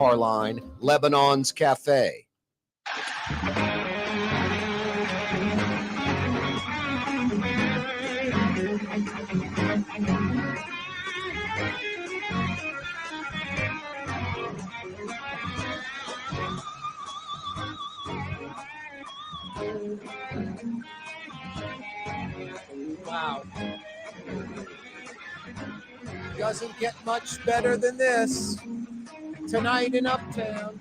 Our line, Lebanon's Cafe. Wow. Doesn't get much better than this. Tonight in Uptown.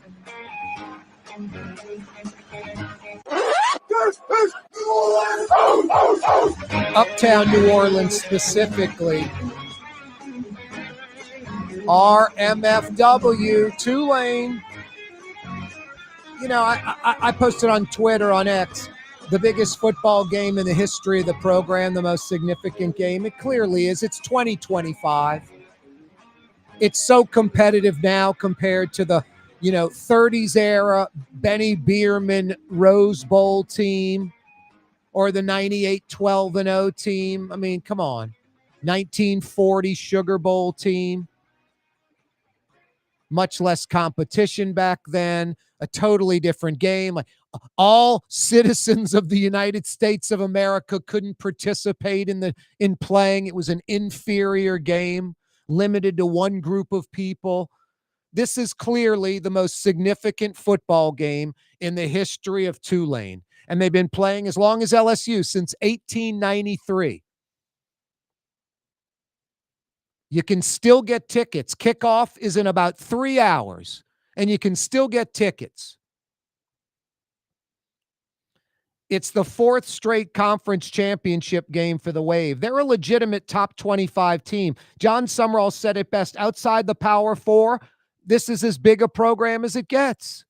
Uptown New Orleans specifically. RMFW, Tulane. You know, I posted on Twitter, on X, the biggest football game in the history of the program, the most significant game. It clearly is. It's 2025. It's so competitive now compared to the, 30s era Benny Bierman Rose Bowl team or the 98 12-0 team. I mean, come on. 1940 Sugar Bowl team. Much less competition back then, a totally different game. Like all citizens of the United States of America couldn't participate in playing. It was an inferior game, limited to one group of people. This is clearly the most significant football game in the history of Tulane. And they've been playing as long as LSU, since 1893. You can still get tickets. Kickoff is in about 3 hours, and you can still get tickets. It's the fourth straight conference championship game for the Wave. They're a legitimate top 25 team. John Summerall said it best. Outside the Power Four, this is as big a program as it gets.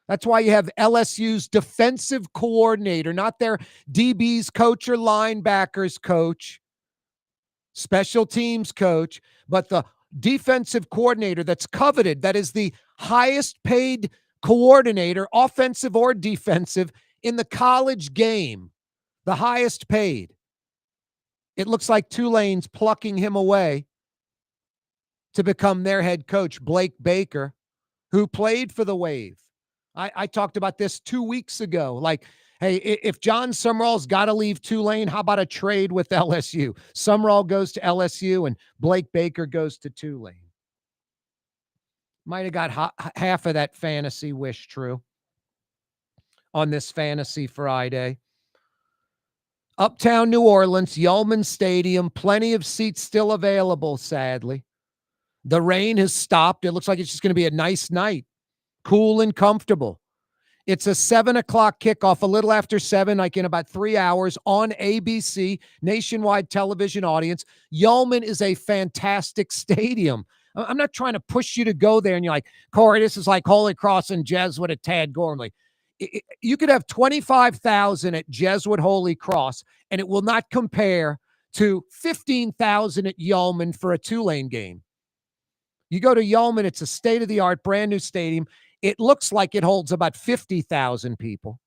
That's why you have LSU's defensive coordinator, not their DB's coach or linebackers coach, special teams coach, but the defensive coordinator that's coveted, that is the highest paid coordinator, offensive or defensive, in the college game, the highest paid. It looks like Tulane's plucking him away to become their head coach, Blake Baker, who played for the Wave. I talked about this 2 weeks ago. Like, hey, if John Summerall's got to leave Tulane, how about a trade with LSU? Summerall goes to LSU and Blake Baker goes to Tulane. Might have got half of that fantasy wish true on this Fantasy Friday. Uptown New Orleans, Yulman Stadium, plenty of seats still available, sadly. The rain has stopped. It looks like it's just going to be a nice night, cool and comfortable. It's a 7 o'clock kickoff, a little after 7, like in about 3 hours on ABC, nationwide television audience. Yulman is a fantastic stadium. I'm not trying to push you to go there and you're like, Corey, this is like Holy Cross and Jesuit at Tad Gormley. You could have 25,000 at Jesuit Holy Cross, and it will not compare to 15,000 at Yulman for a Tulane game. You go to Yulman, it's a state-of-the-art, brand new stadium. It looks like it holds about 50,000 people.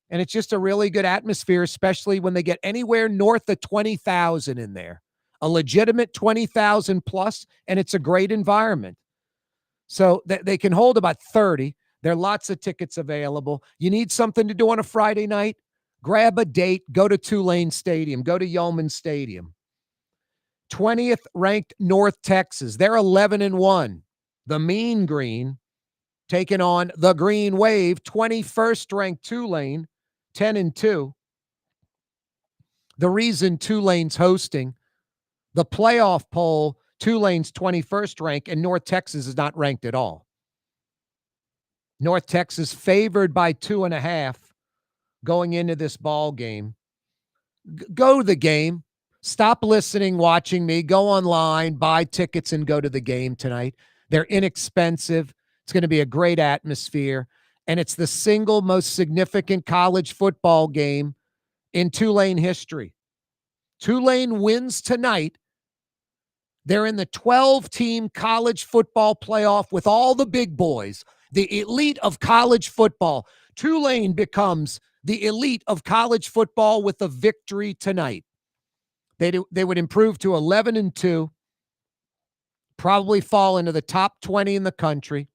And it's just a really good atmosphere, especially when they get anywhere north of 20,000 in there. A legitimate 20,000 plus, and it's a great environment. So they can hold about 30. There are lots of tickets available. You need something to do on a Friday night? Grab a date, go to Tulane Stadium, go to Yulman Stadium. 20th ranked North Texas. They're 11-1. The Mean Green taking on the Green Wave. 21st ranked Tulane, 10-2. The reason Tulane's hosting the playoff poll, Tulane's 21st rank, and North Texas is not ranked at all. North Texas favored by 2.5 going into this ball game. Go to the game. Stop listening, watching me. Go online, buy tickets, and go to the game tonight. They're inexpensive. It's going to be a great atmosphere. And it's the single most significant college football game in Tulane history. Tulane wins tonight. They're in the 12-team college football playoff with all the big boys, the elite of college football. Tulane becomes the elite of college football with a victory tonight. They would improve to 11-2. probably fall into the top 20 in the country,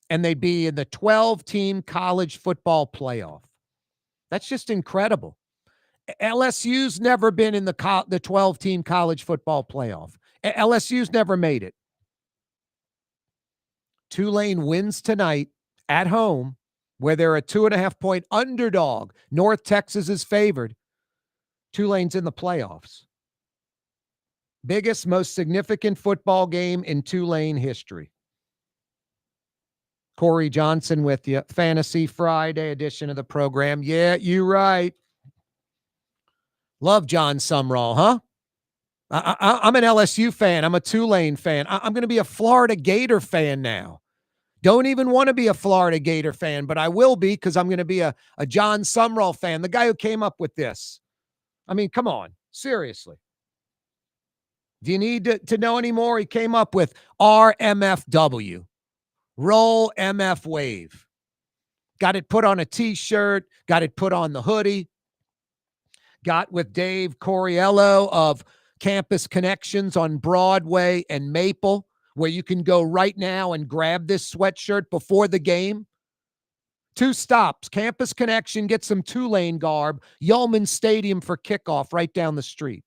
and they'd be in the 12-team college football playoff. That's just incredible. LSU's never been in the 12-team college football playoff. LSU's never made it. Tulane wins tonight at home, where they're a 2.5-point underdog. North Texas is favored. Tulane's in the playoffs. Biggest, most significant football game in Tulane history. Corey Johnson with you. Fantasy Friday edition of the program. Yeah, you're right. Love John Sumrall, huh? I'm an LSU fan. I'm a Tulane fan. I'm going to be a Florida Gator fan now. Don't even want to be a Florida Gator fan, but I will be because I'm going to be a John Sumrall fan, the guy who came up with this. I mean, come on. Seriously. Do you need to know anymore? He came up with RMFW. Roll MF Wave. Got it put on a T-shirt. Got it put on the hoodie. Got with Dave Coriello of Campus Connections on Broadway and Maple, where you can go right now and grab this sweatshirt before the game. 2 stops. Campus Connection, get some Tulane garb. Yeoman Stadium for kickoff right down the street.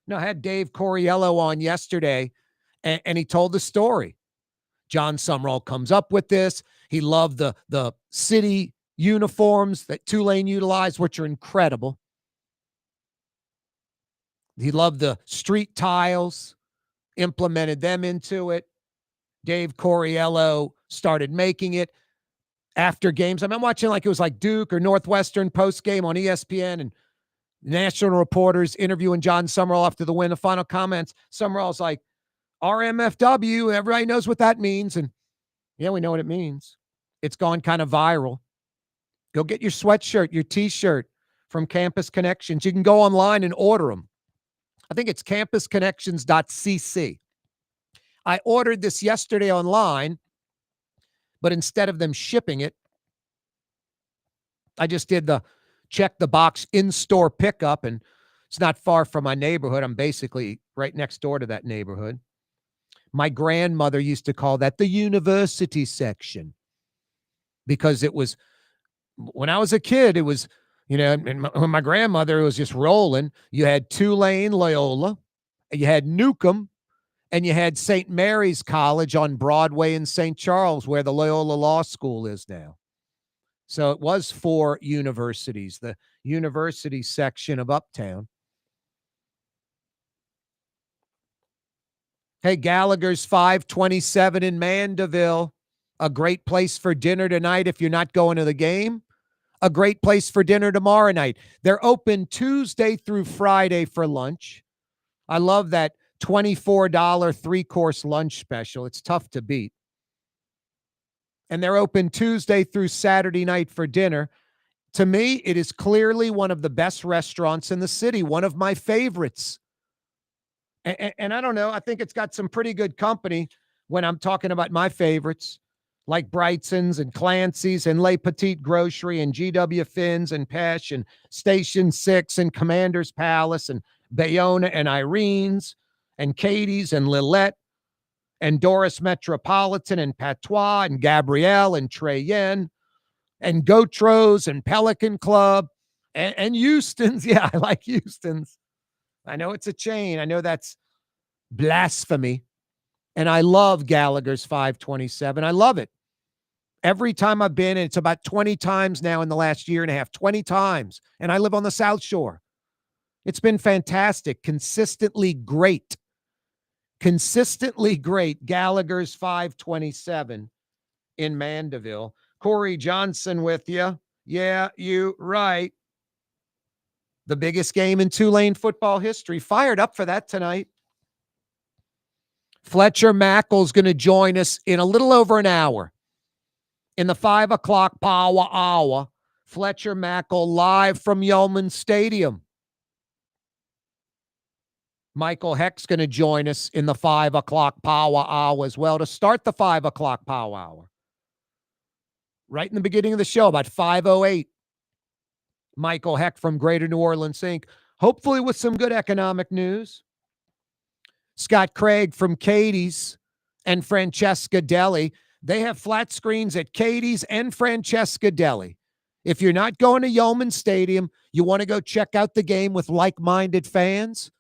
Now, I had Dave Coriello on yesterday, and he told the story. John Sumrall comes up with this. He loved the city uniforms that Tulane utilized, which are incredible. He loved the street tiles, implemented them into it. Dave Coriello started making it after games. I'm watching like it was like Duke or Northwestern post game on ESPN, and national reporters interviewing John Sumrall after the win. The final comments, Sumrall's like, RMFW, everybody knows what that means. And yeah, we know what it means. It's gone kind of viral. Go get your sweatshirt, your T-shirt from Campus Connections. You can go online and order them. I think it's campusconnections.cc. I ordered this yesterday online, but instead of them shipping it, I just did the check the box in-store pickup, and it's not far from my neighborhood. I'm basically right next door to that neighborhood. My grandmother used to call that the university section because it was, when I was a kid, it was, when my grandmother was just rolling. You had Tulane, Loyola, you had Newcomb, and you had St. Mary's College on Broadway in St. Charles, where the Loyola Law School is now. So it was 4 universities, the university section of Uptown. Hey, Gallagher's 527 in Mandeville. A great place for dinner tonight if you're not going to the game. A great place for dinner tomorrow night. They're open Tuesday through Friday for lunch. I love that $24 3-course lunch special. It's tough to beat. And they're open Tuesday through Saturday night for dinner. To me, it is clearly one of the best restaurants in the city, one of my favorites. And I don't know, I think it's got some pretty good company when I'm talking about my favorites, like Brightson's and Clancy's and Le Petit Grocery and GW Finn's and Pesh and Station 6 and Commander's Palace and Bayona and Irene's and Katie's and Lillette and Doris Metropolitan and Patois and Gabrielle and Treyen and Gautro's and Pelican Club and Houston's. Yeah, I like Houston's. I know it's a chain. I know that's blasphemy. And I love Gallagher's 527. I love it. Every time I've been, and it's about 20 times now in the last year and a half, 20 times. And I live on the South Shore. It's been fantastic. Consistently great. Consistently great. Gallagher's 527 in Mandeville. Corey Johnson with you. Yeah, you right. The biggest game in Tulane football history. Fired up for that tonight. Fletcher Mackel's going to join us in a little over an hour in the 5 o'clock power hour. Fletcher Mackel live from Yeoman Stadium. Michael Heck's going to join us in the 5 o'clock power hour as well to start the 5 o'clock power hour. Right in the beginning of the show, about 5:08. Michael Heck from Greater New Orleans Inc., hopefully with some good economic news. Scott Craig from Katie's and Francesca Deli. They have flat screens at Katie's and Francesca Deli. If you're not going to Yeoman Stadium, you want to go check out the game with like-minded fans,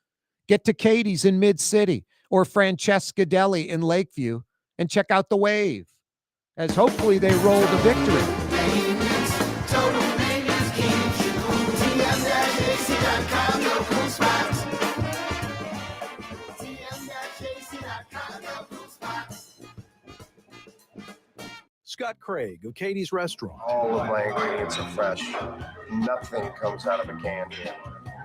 get to Katie's in Mid-City or Francesca Deli in Lakeview and check out the Wave, as hopefully they roll the victory. Scott Craig of Katie's Restaurant. All of my ingredients are fresh. Nothing comes out of a can here.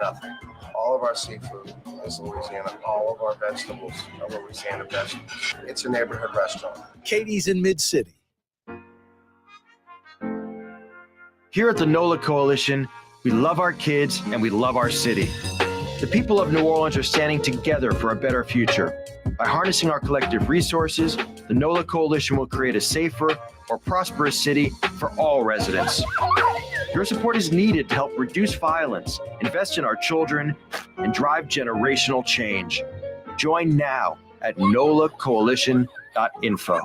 Nothing. All of our seafood is Louisiana. All of our vegetables are Louisiana vegetables. It's a neighborhood restaurant. Katie's in Mid-City. Here at the NOLA Coalition, we love our kids and we love our city. The people of New Orleans are standing together for a better future. By harnessing our collective resources, the NOLA Coalition will create a safer, more prosperous city for all residents. Your support is needed to help reduce violence, invest in our children, and drive generational change. Join now at nolacoalition.info.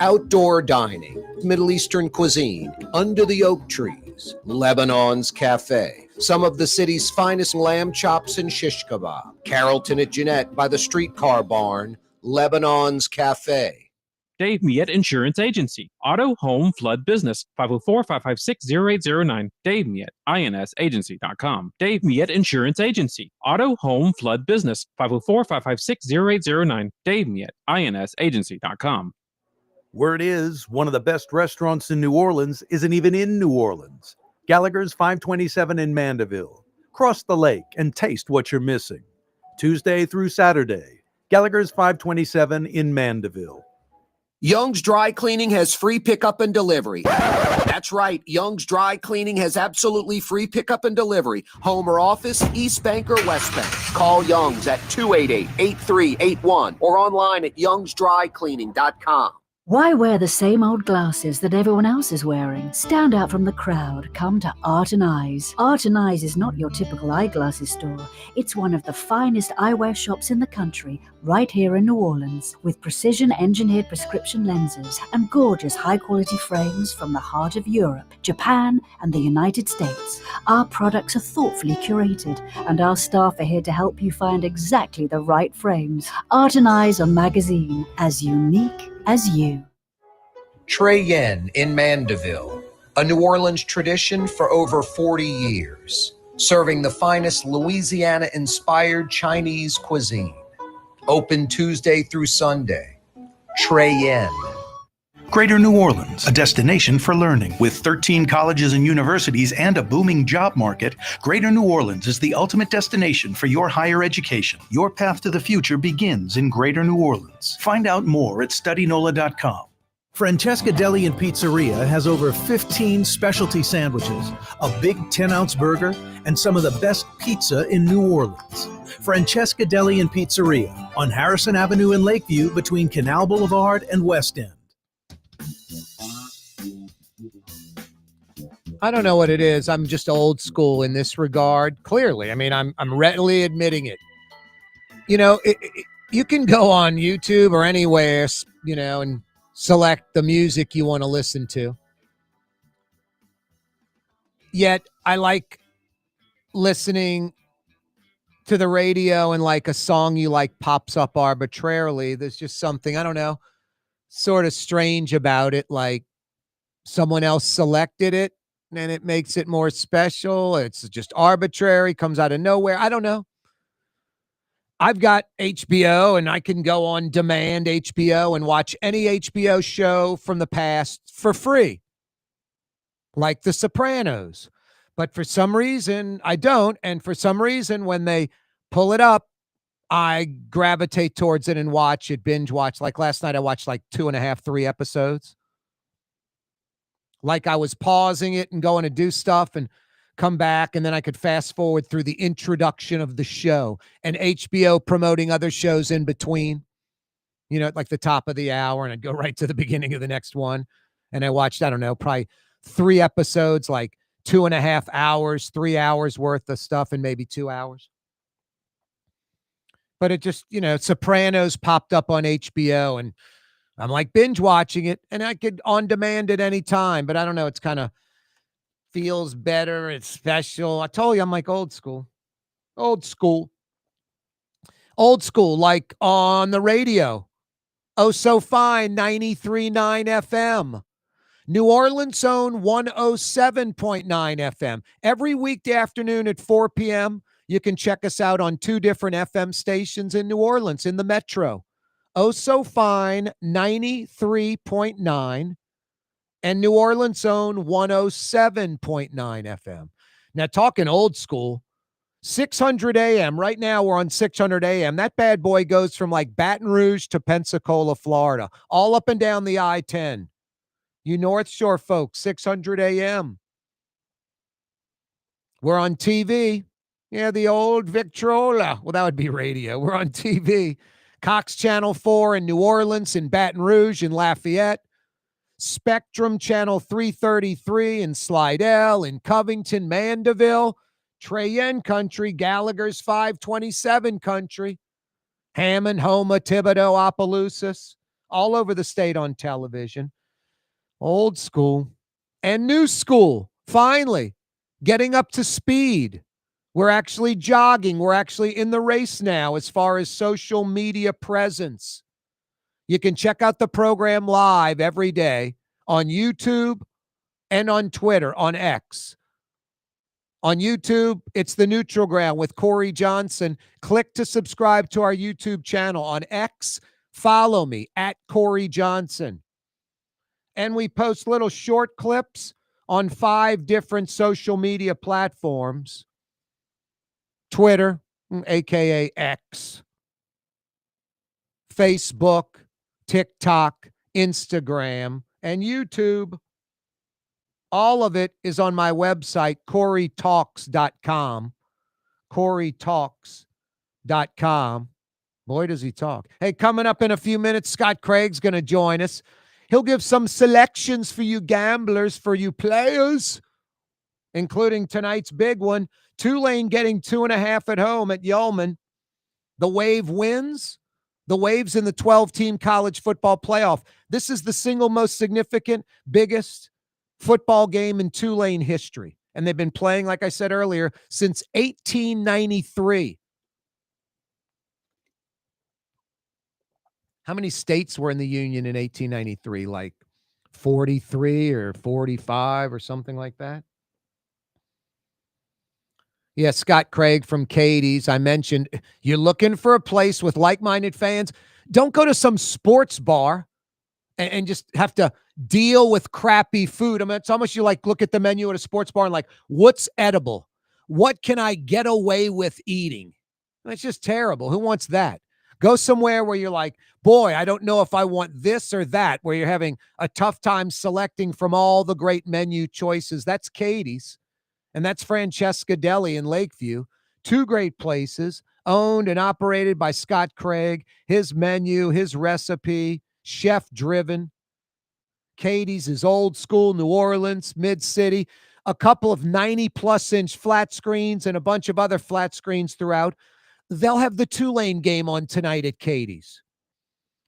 Outdoor dining, Middle Eastern cuisine, under the oak trees, Lebanon's Cafe. Some of the city's finest lamb chops and shish kebab. Carrollton at Jeanette by the streetcar barn, Lebanon's Cafe. Dave Miette Insurance Agency. Auto, home, flood, business. 504-556-0809. Dave Miette, INSagency.com. Dave Miette Insurance Agency. Auto, home, flood, business. 504-556-0809. Dave Miette, INSagency.com. Word is, one of the best restaurants in New Orleans isn't even in New Orleans. Gallagher's 527 in Mandeville. Cross the lake and taste what you're missing. Tuesday through Saturday. Gallagher's 527 in Mandeville. Young's Dry Cleaning has free pickup and delivery. That's right. Young's Dry Cleaning has absolutely free pickup and delivery. Home or office, East Bank or West Bank. Call Young's at 288-8381 or online at youngsdrycleaning.com. Why wear the same old glasses that everyone else is wearing? Stand out from the crowd. Come to Art and Eyes. Art and Eyes is not your typical eyeglasses store. It's one of the finest eyewear shops in the country, right here in New Orleans, with precision-engineered prescription lenses and gorgeous high-quality frames from the heart of Europe, Japan, and the United States. Our products are thoughtfully curated, and our staff are here to help you find exactly the right frames. Art and Eyes on Magazine, as unique as you. Trey Yen in Mandeville, a New Orleans tradition for over 40 years, serving the finest Louisiana-inspired Chinese cuisine. Open Tuesday through Sunday. Trey Yen. Greater New Orleans, a destination for learning. With 13 colleges and universities and a booming job market, Greater New Orleans is the ultimate destination for your higher education. Your path to the future begins in Greater New Orleans. Find out more at studynola.com. Francesca Deli and Pizzeria has over 15 specialty sandwiches, a big 10-ounce burger, and some of the best pizza in New Orleans. Francesca Deli and Pizzeria on Harrison Avenue in Lakeview between Canal Boulevard and West End. I don't know what it is. I'm just old school in this regard. Clearly, I mean, I'm readily admitting it. You know, you can go on YouTube or anywhere, you know, and select the music you want to listen to. Yet I like listening to the radio and like a song you like pops up arbitrarily. There's just something, I don't know, sort of strange about it. Like someone else selected it and it makes it more special. It's just arbitrary, comes out of nowhere. I don't know. I've got HBO and I can go on demand HBO and watch any HBO show from the past for free, like The Sopranos. But for some reason, I don't. And for some reason, when they pull it up, I gravitate towards it and watch it, binge watch. Like last night, I watched like 2.5, 3 episodes. Like I was pausing it and going to do stuff and come back, and then I could fast forward through the introduction of the show and HBO promoting other shows in between, you know, like the top of the hour, and I'd go right to the beginning of the next one. And I watched, I don't know, probably 3 episodes, like 2.5 hours, 3 hours worth of stuff in maybe 2 hours. but it just, Sopranos popped up on HBO and I'm like binge watching it and I could on demand at any time, but I don't know. It's kind of feels better. It's special. I told you, I'm like old school, old school, old school, like on the radio. Oh, so fine. 93.9 FM. New Orleans own 107.9 FM. Every weekday afternoon at 4 p.m., you can check us out on 2 different FM stations in New Orleans in the metro. Oh, so fine, 93.9, and New Orleans own 107.9 FM. Now, talking old school, 600 AM. Right now, we're on 600 AM. That bad boy goes from like Baton Rouge to Pensacola, Florida, all up and down the I-10. You North Shore folks, 600 AM. We're on TV. Yeah, the old Victrola. Well, that would be radio. We're on TV. Cox Channel 4 in New Orleans, in Baton Rouge, in Lafayette. Spectrum Channel 333 in Slidell, in Covington, Mandeville. Cheyenne Country, Gallagher's 527 Country. Hammond, Homa, Thibodaux, Opelousas. All over the state on television. Old school and new school, finally getting up to speed. We're actually jogging. We're actually in the race now as far as social media presence. You can check out the program live every day on YouTube and on Twitter, on X. On YouTube, it's The Neutral Ground with Corey Johnson. Click to subscribe to our YouTube channel. On X, follow me at Corey Johnson. And we post little short clips on 5 different social media platforms. Twitter, aka X, Facebook, TikTok, Instagram, and YouTube. All of it is on my website, CoreyTalks.com. CoreyTalks.com. Boy, does he talk. Hey, coming up in a few minutes, Scott Craig's going to join us. He'll give some selections for you gamblers, for you players, including tonight's big one. Tulane getting 2.5 at home at Yeoman. The Wave wins. The Wave's in the 12-team college football playoff. This is the single most significant, biggest football game in Tulane history. And they've been playing, like I said earlier, since 1893. How many states were in the Union in 1893? Like 43 or 45 or something like that? Yeah, Scott Craig from Katie's. I mentioned you're looking for a place with like-minded fans. Don't go to some sports bar and just have to deal with crappy food. I mean, it's almost you like look at the menu at a sports bar and like, what's edible? What can I get away with eating? It's just terrible. Who wants that? Go somewhere where you're like, boy, I don't know if I want this or that, where you're having a tough time selecting from all the great menu choices. That's Katie's, and that's Francesca Deli in Lakeview. 2 great places, owned and operated by Scott Craig. His menu, his recipe, chef-driven. Katie's is old school, New Orleans, mid-city. A couple of 90-plus inch flat screens and a bunch of other flat screens throughout. They'll have the Tulane game on tonight at Katie's.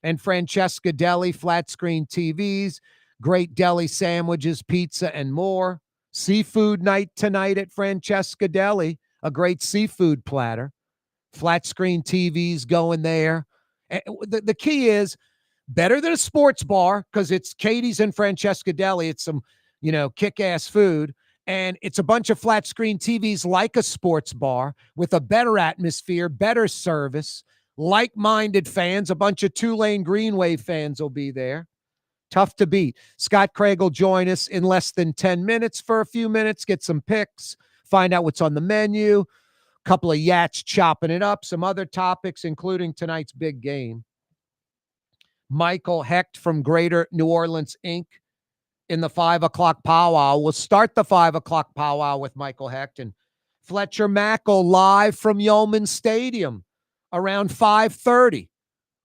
And Francesca Deli, flat screen TVs, great deli sandwiches, pizza, and more. Seafood night tonight at Francesca Deli, a great seafood platter. Flat screen TVs going there. And the key is better than a sports bar because it's Katie's and Francesca Deli. It's some, kick-ass food. And it's a bunch of flat screen TVs like a sports bar with a better atmosphere, better service, like-minded fans. A bunch of Tulane Green Wave fans will be there. Tough to beat. Scott Craig will join us in less than 10 minutes for a few minutes, get some picks, find out what's on the menu, a couple of yats chopping it up, some other topics, including tonight's big game. Michael Hecht from Greater New Orleans, Inc. in the 5 o'clock powwow. We'll start the 5 o'clock powwow with Michael Hecht and Fletcher Mackel live from Yeoman Stadium around 5:30.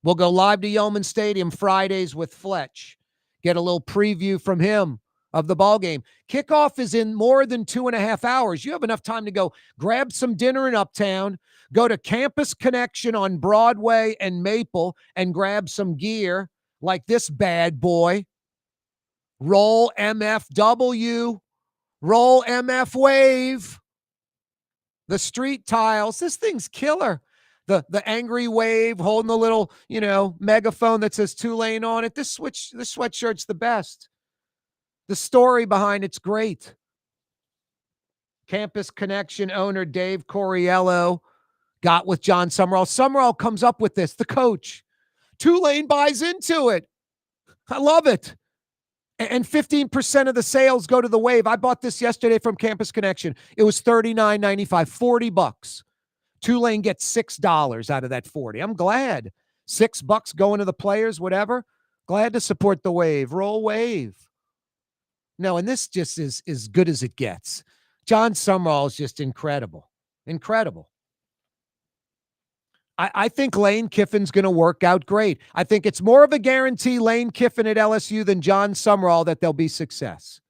We'll go live to Yeoman Stadium Fridays with Fletch. Get a little preview from him of the ball game. Kickoff is in more than 2.5 hours. You have enough time to go grab some dinner in Uptown, Go to Campus Connection on Broadway and Maple and grab some gear like this bad boy. Roll MFW. Roll MF Wave. The street tiles. This thing's killer. The angry wave holding the little, megaphone that says Tulane on it. This sweatshirt's the best. The story behind it's great. Campus Connection owner Dave Coriello got with John Summerall. Summerall comes up with this, the coach. Tulane buys into it. I love it. And 15% of the sales go to the Wave. I bought this yesterday from Campus Connection. It was $39.95, $40. Tulane gets $6 out of that 40. I'm glad. $6 going to the players, whatever. Glad to support the Wave. Roll Wave. No, and this just is as good as it gets. John Summerall is just incredible. Incredible. I think Lane Kiffin's going to work out great. I think it's more of a guarantee Lane Kiffin at LSU than John Summerall that there'll be success.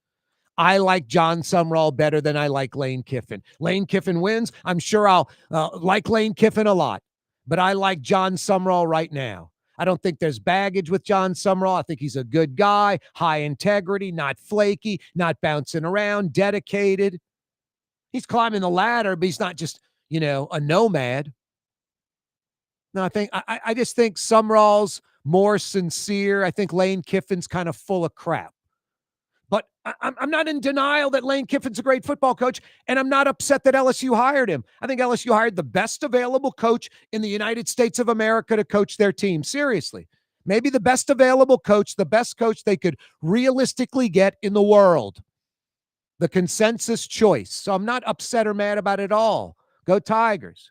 I like John Summerall better than I like Lane Kiffin. Lane Kiffin wins. I'm sure I'll like Lane Kiffin a lot, but I like John Summerall right now. I don't think there's baggage with John Summerall. I think he's a good guy, high integrity, not flaky, not bouncing around, dedicated. He's climbing the ladder, but he's not just, a nomad. No, I just think Summerall's more sincere. I think Lane Kiffin's kind of full of crap. But I'm not in denial that Lane Kiffin's a great football coach, and I'm not upset that LSU hired him. I think LSU hired the best available coach in the United States of America to coach their team. Seriously. Maybe the best available coach, the best coach they could realistically get in the world. The consensus choice. So I'm not upset or mad about it at all. Go Tigers.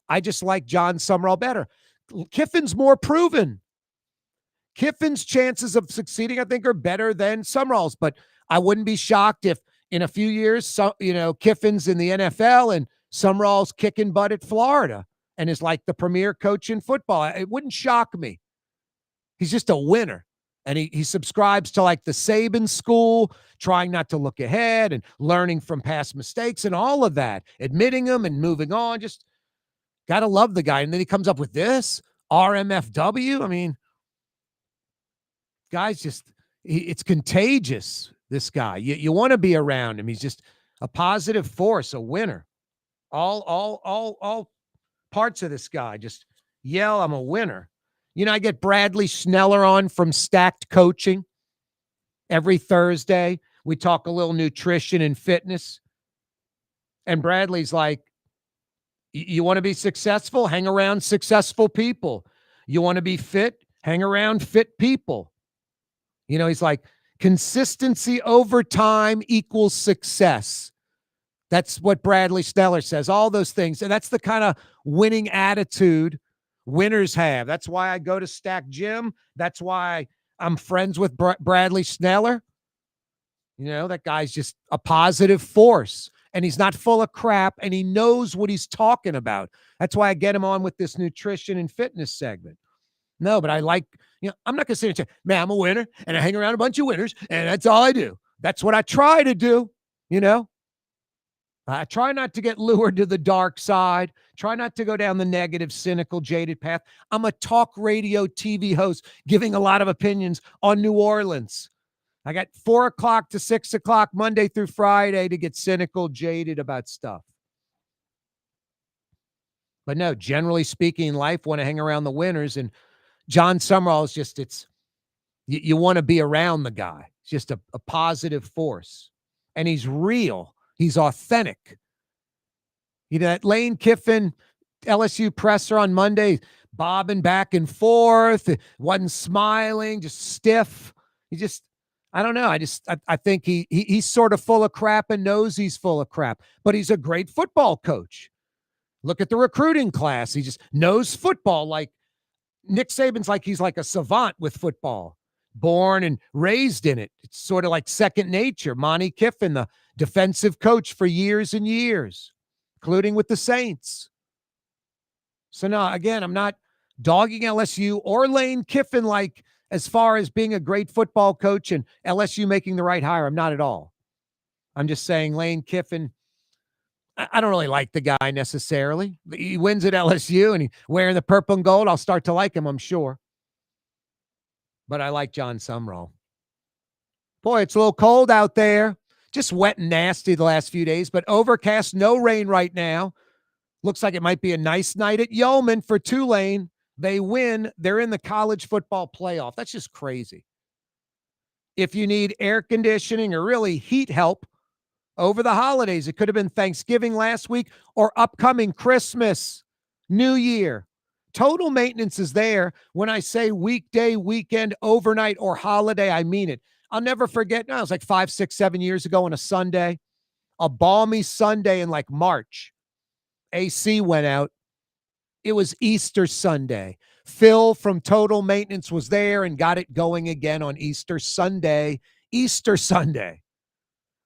I just like John Summerall better. Kiffin's more proven. Kiffin's chances of succeeding, I think, are better than Summerall's, but I wouldn't be shocked if in a few years, Kiffin's in the NFL and Summerall's kicking butt at Florida and is like the premier coach in football. It wouldn't shock me. He's just a winner. And he subscribes to like the Saban school, trying not to look ahead and learning from past mistakes and all of that, admitting them and moving on. Just got to love the guy. And then he comes up with this, RMFW. I mean, guy's just, it's contagious, this guy. You want to be around him. He's just a positive force, a winner. All parts of this guy just yell, I'm a winner. I get Bradley Schneller on from Stacked Coaching every Thursday. We talk a little nutrition and fitness. And Bradley's like, you want to be successful? Hang around successful people. You want to be fit? Hang around fit people. He's like, consistency over time equals success. That's what Bradley Schneller says, all those things. And that's the kind of winning attitude winners have. That's why I go to Stack Gym. That's why I'm friends with Bradley Schneller. That guy's just a positive force. And he's not full of crap, and he knows what he's talking about. That's why I get him on with this nutrition and fitness segment. No, but I like, I'm not going to sit and say, man, I'm a winner, and I hang around a bunch of winners, and that's all I do. That's what I try to do, I try not to get lured to the dark side. Try not to go down the negative, cynical, jaded path. I'm a talk radio TV host giving a lot of opinions on New Orleans. I got 4 o'clock to 6 o'clock Monday through Friday to get cynical, jaded about stuff. But no, generally speaking, in life, want to hang around the winners. And John Summerall is just, you want to be around the guy. It's just a positive force. And he's real. He's authentic. That Lane Kiffin LSU presser on Monday, bobbing back and forth, wasn't smiling, just stiff. I don't know. I think he's sort of full of crap and knows he's full of crap, but he's a great football coach. Look at the recruiting class. He just knows football. Like Nick Saban's like, he's like a savant with football, born and raised in it. It's sort of like second nature. Monty Kiffin, the defensive coach for years and years, including with the Saints. So no, again, I'm not dogging LSU or Lane Kiffin like as far as being a great football coach and LSU making the right hire. I'm not at all. I'm just saying Lane Kiffin, I don't really like the guy necessarily. He wins at LSU and he's wearing the purple and gold. I'll start to like him, I'm sure. But I like John Sumrall. Boy, it's a little cold out there. Just wet and nasty the last few days, but overcast, no rain right now. Looks like it might be a nice night at Yeoman for Tulane. They win. They're in the college football playoff. That's just crazy. If you need air conditioning or really heat help over the holidays, it could have been Thanksgiving last week or upcoming Christmas, New Year. Total Maintenance is there. When I say weekday, weekend, overnight, or holiday, I mean it. I'll never forget. No, it was like 5, 6, 7 years ago on a Sunday, a balmy Sunday in like March. AC went out. It was Easter Sunday. Phil from Total Maintenance was there and got it going again on Easter Sunday. Easter Sunday.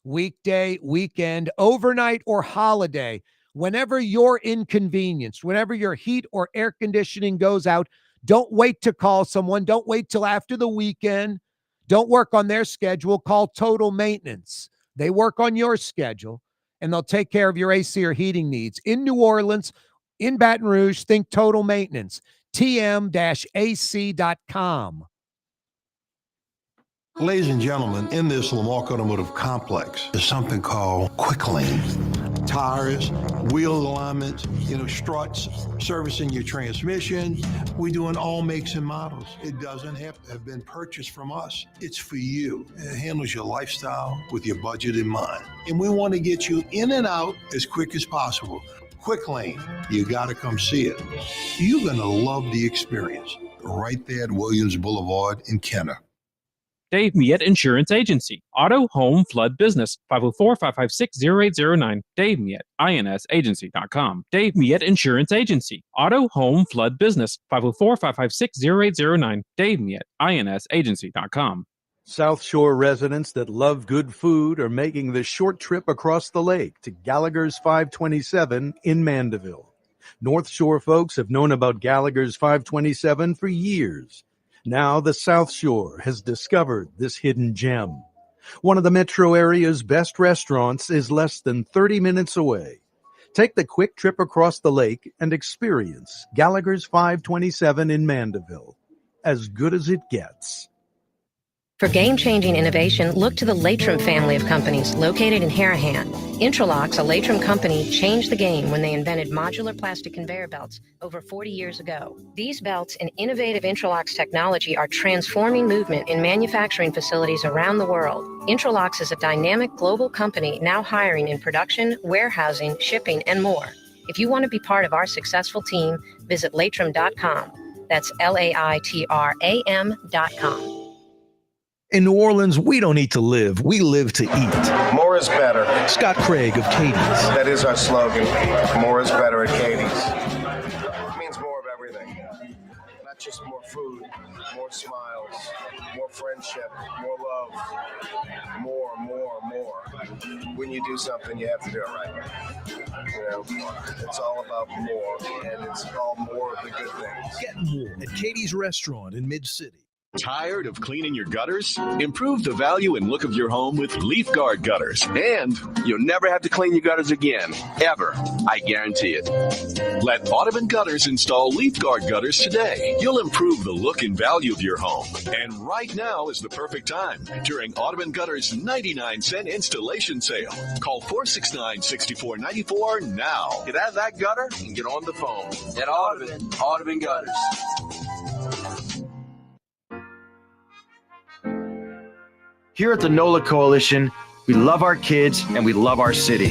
Weekday, weekend, overnight, or holiday. Whenever you're inconvenienced, whenever your heat or air conditioning goes out, don't wait to call someone. Don't wait till after the weekend. Don't work on their schedule. Call Total Maintenance. They work on your schedule, and they'll take care of your AC or heating needs. In New Orleans, in Baton Rouge, think Total Maintenance. tm-ac.com. Ladies and gentlemen, in this Lamarck Automotive Complex is something called Quick Lane. Tires, wheel alignments, struts, servicing your transmission. We do in all makes and models. It doesn't have to have been purchased from us. It's for you. It handles your lifestyle with your budget in mind. And we want to get you in and out as quick as possible. Quick Lane, you got to come see it. You're going to love the experience. Right there at Williams Boulevard in Kenner. Dave Miette Insurance Agency. Auto, home, flood business. 504-556-0809. Dave Miette, INSagency.com. Dave Miette Insurance Agency. Auto, home, flood business. 504-556-0809. Dave Miette, INSagency.com. South Shore residents that love good food are making the short trip across the lake to Gallagher's 527 in Mandeville. North Shore folks have known about Gallagher's 527 for years. Now the South Shore has discovered this hidden gem. One of the metro area's best restaurants is less than 30 minutes away. Take the quick trip across the lake and experience Gallagher's 527 in Mandeville. As good as it gets. For game-changing innovation, look to the Latrim family of companies located in Harahan. Intralocks, a Latrim company, changed the game when they invented modular plastic conveyor belts over 40 years ago. These belts and innovative Intralocks technology are transforming movement in manufacturing facilities around the world. Intralocks is a dynamic global company now hiring in production, warehousing, shipping, and more. If you want to be part of our successful team, visit Latrim.com. That's LAITRAM.com. In New Orleans, we don't eat to live. We live to eat. More is better. Scott Craig of Katie's. That is our slogan. More is better at Katie's. It means more of everything. Not just more food, more smiles, more friendship, more love. More. When you do something, you have to do it right. It's all about more, and it's all more of the good things. Get more at Katie's Restaurant in Mid-City. Tired of cleaning your gutters? Improve the value and look of your home with Leaf Guard gutters. And you'll never have to clean your gutters again. Ever. I guarantee it. Let Audubon Gutters install Leaf Guard gutters today. You'll improve the look and value of your home. And right now is the perfect time during Audubon Gutters' 99-cent installation sale. Call 469-6494 now. Get out of that gutter and get on the phone. At Audubon Gutters. Here at the NOLA Coalition, we love our kids and we love our city.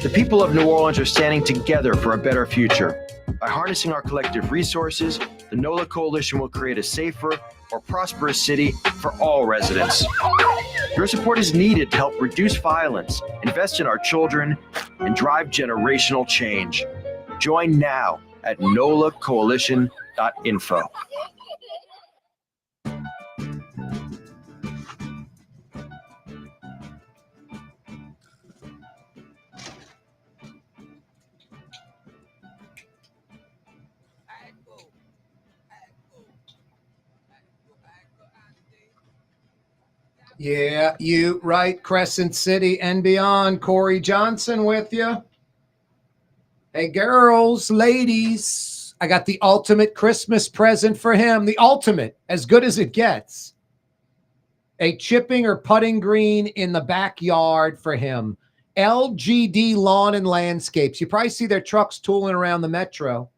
The people of New Orleans are standing together for a better future. By harnessing our collective resources, the NOLA Coalition will create a safer, more prosperous city for all residents. Your support is needed to help reduce violence, invest in our children, and drive generational change. Join now at nolacoalition.info. Yeah, you right. Crescent City and beyond. Corey Johnson with you. Hey, girls, ladies, I got the ultimate Christmas present for him. The ultimate, as good as it gets. A chipping or putting green in the backyard for him. LGD Lawn and Landscapes. You probably see their trucks tooling around the metro.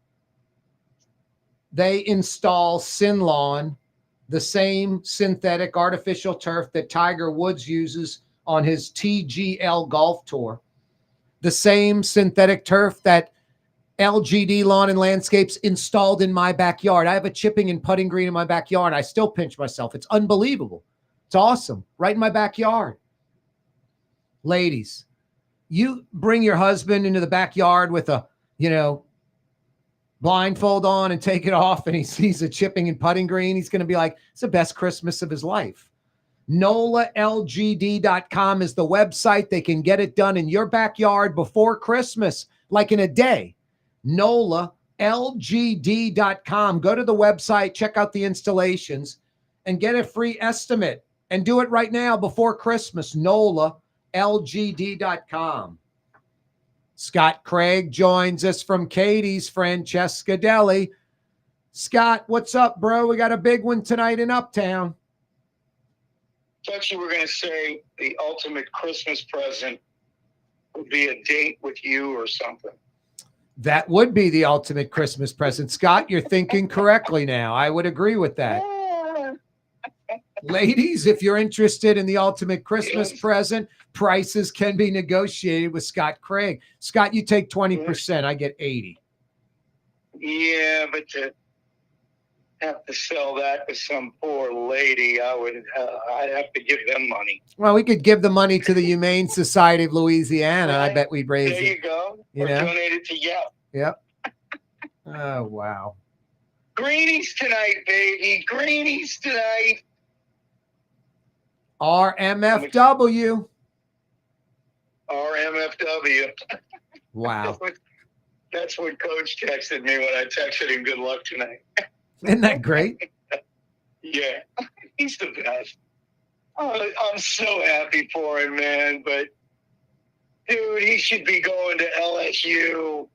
They install Sin Lawn, the same synthetic artificial turf that Tiger Woods uses on his TGL golf tour. The same synthetic turf that LGD Lawn and Landscapes installed in my backyard. I have a chipping and putting green in my backyard. I still pinch myself. It's unbelievable. It's awesome. Right in my backyard. Ladies, you bring your husband into the backyard with a, blindfold on and take it off, and he sees a chipping and putting green. He's going to be like, it's the best Christmas of his life. NOLALGD.com is the website. They can get it done in your backyard before Christmas, like in a day. NOLALGD.com. Go to the website, check out the installations, and get a free estimate. And do it right now before Christmas. NOLALGD.com. Scott Craig joins us from Katie's Francesca Deli. Scott, what's up, bro? We got a big one tonight in Uptown. Thought you were going to say the ultimate Christmas present would be a date with you or something. That would be the ultimate Christmas present. Scott, you're thinking correctly now. I would agree with that. Ladies, if you're interested in the ultimate Christmas present, prices can be negotiated with Scott Craig. Scott, you take 20%. I get 80%. Yeah, but to have to sell that to some poor lady, I'd have to give them money. Well, we could give the money to the Humane Society of Louisiana. Right. I bet we'd raise it. There you go. Or donate it to Yelp. Yep. Oh, wow. Greenies tonight, baby. Greenies tonight. RMFW. RMFW. Wow. That's what Coach texted me when I texted him good luck tonight. Isn't that great? Yeah. He's the best. Oh, I'm so happy for him, man. But, dude, he should be going to LSU.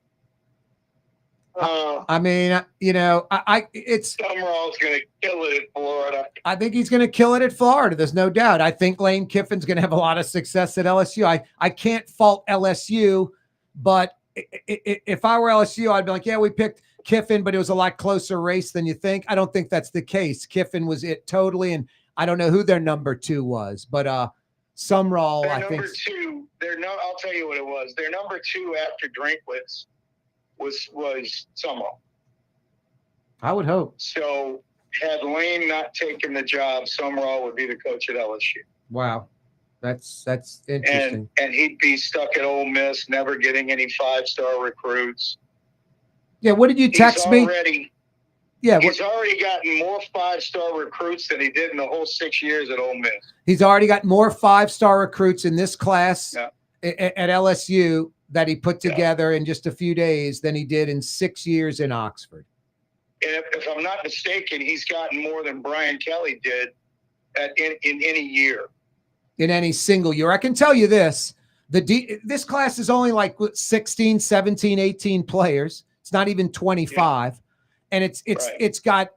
I mean, it's Summerall's going to kill it in Florida. I think he's going to kill it at Florida. There's no doubt. I think Lane Kiffin's going to have a lot of success at LSU. I can't fault LSU, but if I were LSU, I'd be like, yeah, we picked Kiffin, but it was a lot closer race than you think. I don't think that's the case. Kiffin was it totally, and I don't know who their number 2 was, but Summerall, their I think. Number 2, I'll tell you what it was. Their number 2 after Drinkwitz was Summerall. I would hope. So had Lane not taken the job, Summerall would be the coach at LSU. Wow. That's interesting. And he'd be stuck at Ole Miss, never getting any 5-star recruits. Yeah, what did you text me? Yeah, he's already gotten more 5-star recruits than he did in the whole 6 years at Ole Miss. He's already got more 5-star recruits in this class at LSU that he put together in just a few days than he did in 6 years in Oxford. And if I'm not mistaken, he's gotten more than Brian Kelly did in any year. In any single year. I can tell you this. This class is only like 16, 17, 18 players. It's not even 25. Yeah. And it's got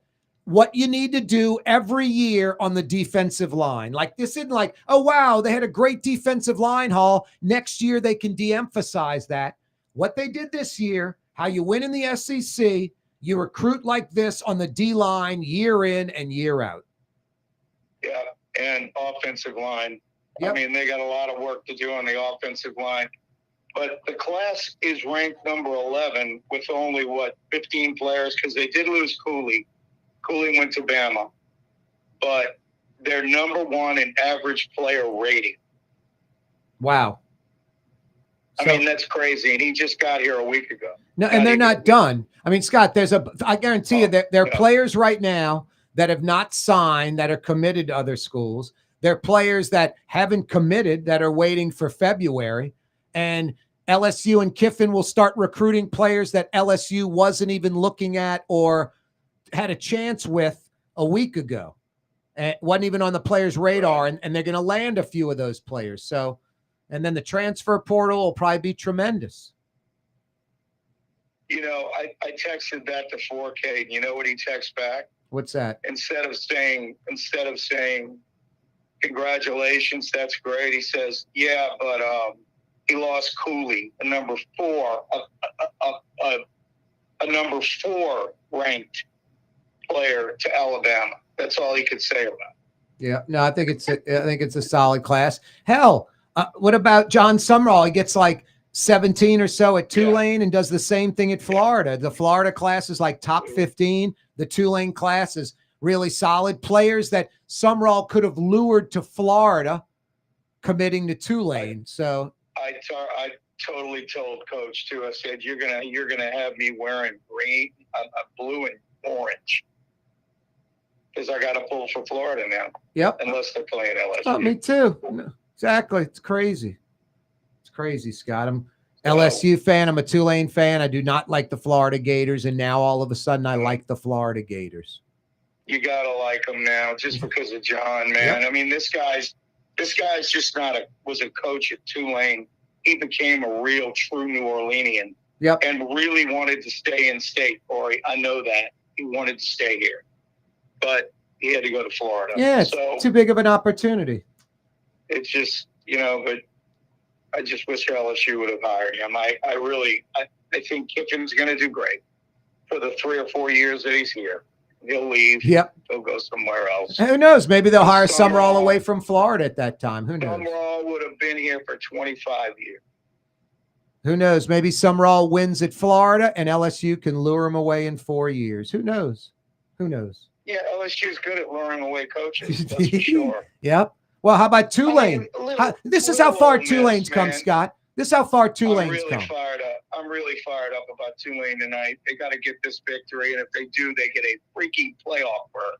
what you need to do every year on the defensive line. Like this isn't like, oh, wow, they had a great defensive line haul. Next year they can de-emphasize that. What they did this year, how you win in the SEC, you recruit like this on the D-line year in and year out. Yeah, and offensive line. Yep. I mean, they got a lot of work to do on the offensive line. But the class is ranked number 11 with only, 15 players because they did lose Cooley. Cooley went to Bama. But they're number 1 in average player rating. Wow. I mean, that's crazy. And he just got here a week ago. No, and they're not done. I mean, Scott, I guarantee you that there are players right now that have not signed that are committed to other schools. There are players that haven't committed that are waiting for February. And LSU and Kiffin will start recruiting players that LSU wasn't even looking at or had a chance with a week ago. It wasn't even on the players' radar, and they're going to land a few of those players. So, and then the transfer portal will probably be tremendous. You know, I texted that to 4K. And you know what he texts back? What's that? Instead of saying congratulations, that's great, he says, yeah, but he lost Cooley, a number 4 ranked player to Alabama. That's all he could say about it. Yeah, no, I think it's a solid class. Hell, what about John Sumrall? He gets like 17 or so at Tulane and does the same thing at Florida. The Florida class is like top 15. The Tulane class is really solid. Players that Sumrall could have lured to Florida committing to Tulane. So I totally told Coach too. I said, you're gonna have me wearing green, blue and orange, because I got to pull for Florida now. Yep. Unless they're playing LSU. Oh, me too. No, exactly. It's crazy. It's crazy, Scott. I'm LSU fan. I'm a Tulane fan. I do not like the Florida Gators, and now all of a sudden I like the Florida Gators. You gotta like him now, just because of John, man. Yep. I mean, this guy's just was a coach at Tulane. He became a real, true New Orleanian. Yep. And really wanted to stay in state, Corey. I know that he wanted to stay here, but he had to go to Florida. Yeah, it's too big of an opportunity. It's just, but I just wish LSU would have hired him. I think Kiffin's going to do great for the 3 or 4 years that he's here. He'll leave. Yep. He'll go somewhere else. Who knows? Maybe they'll hire Sumrall away from Florida at that time. Who knows? Sumrall would have been here for 25 years. Who knows? Maybe Sumrall wins at Florida and LSU can lure him away in 4 years. Who knows? Who knows? Yeah, LSU's good at luring away coaches. That's for sure. Yep. Well, how about Tulane? This is how far Tulane's come, Scott. This is how far Tulane's come. I'm really fired up about Tulane tonight. They got to get this victory, and if they do, they get a freaking playoff berth.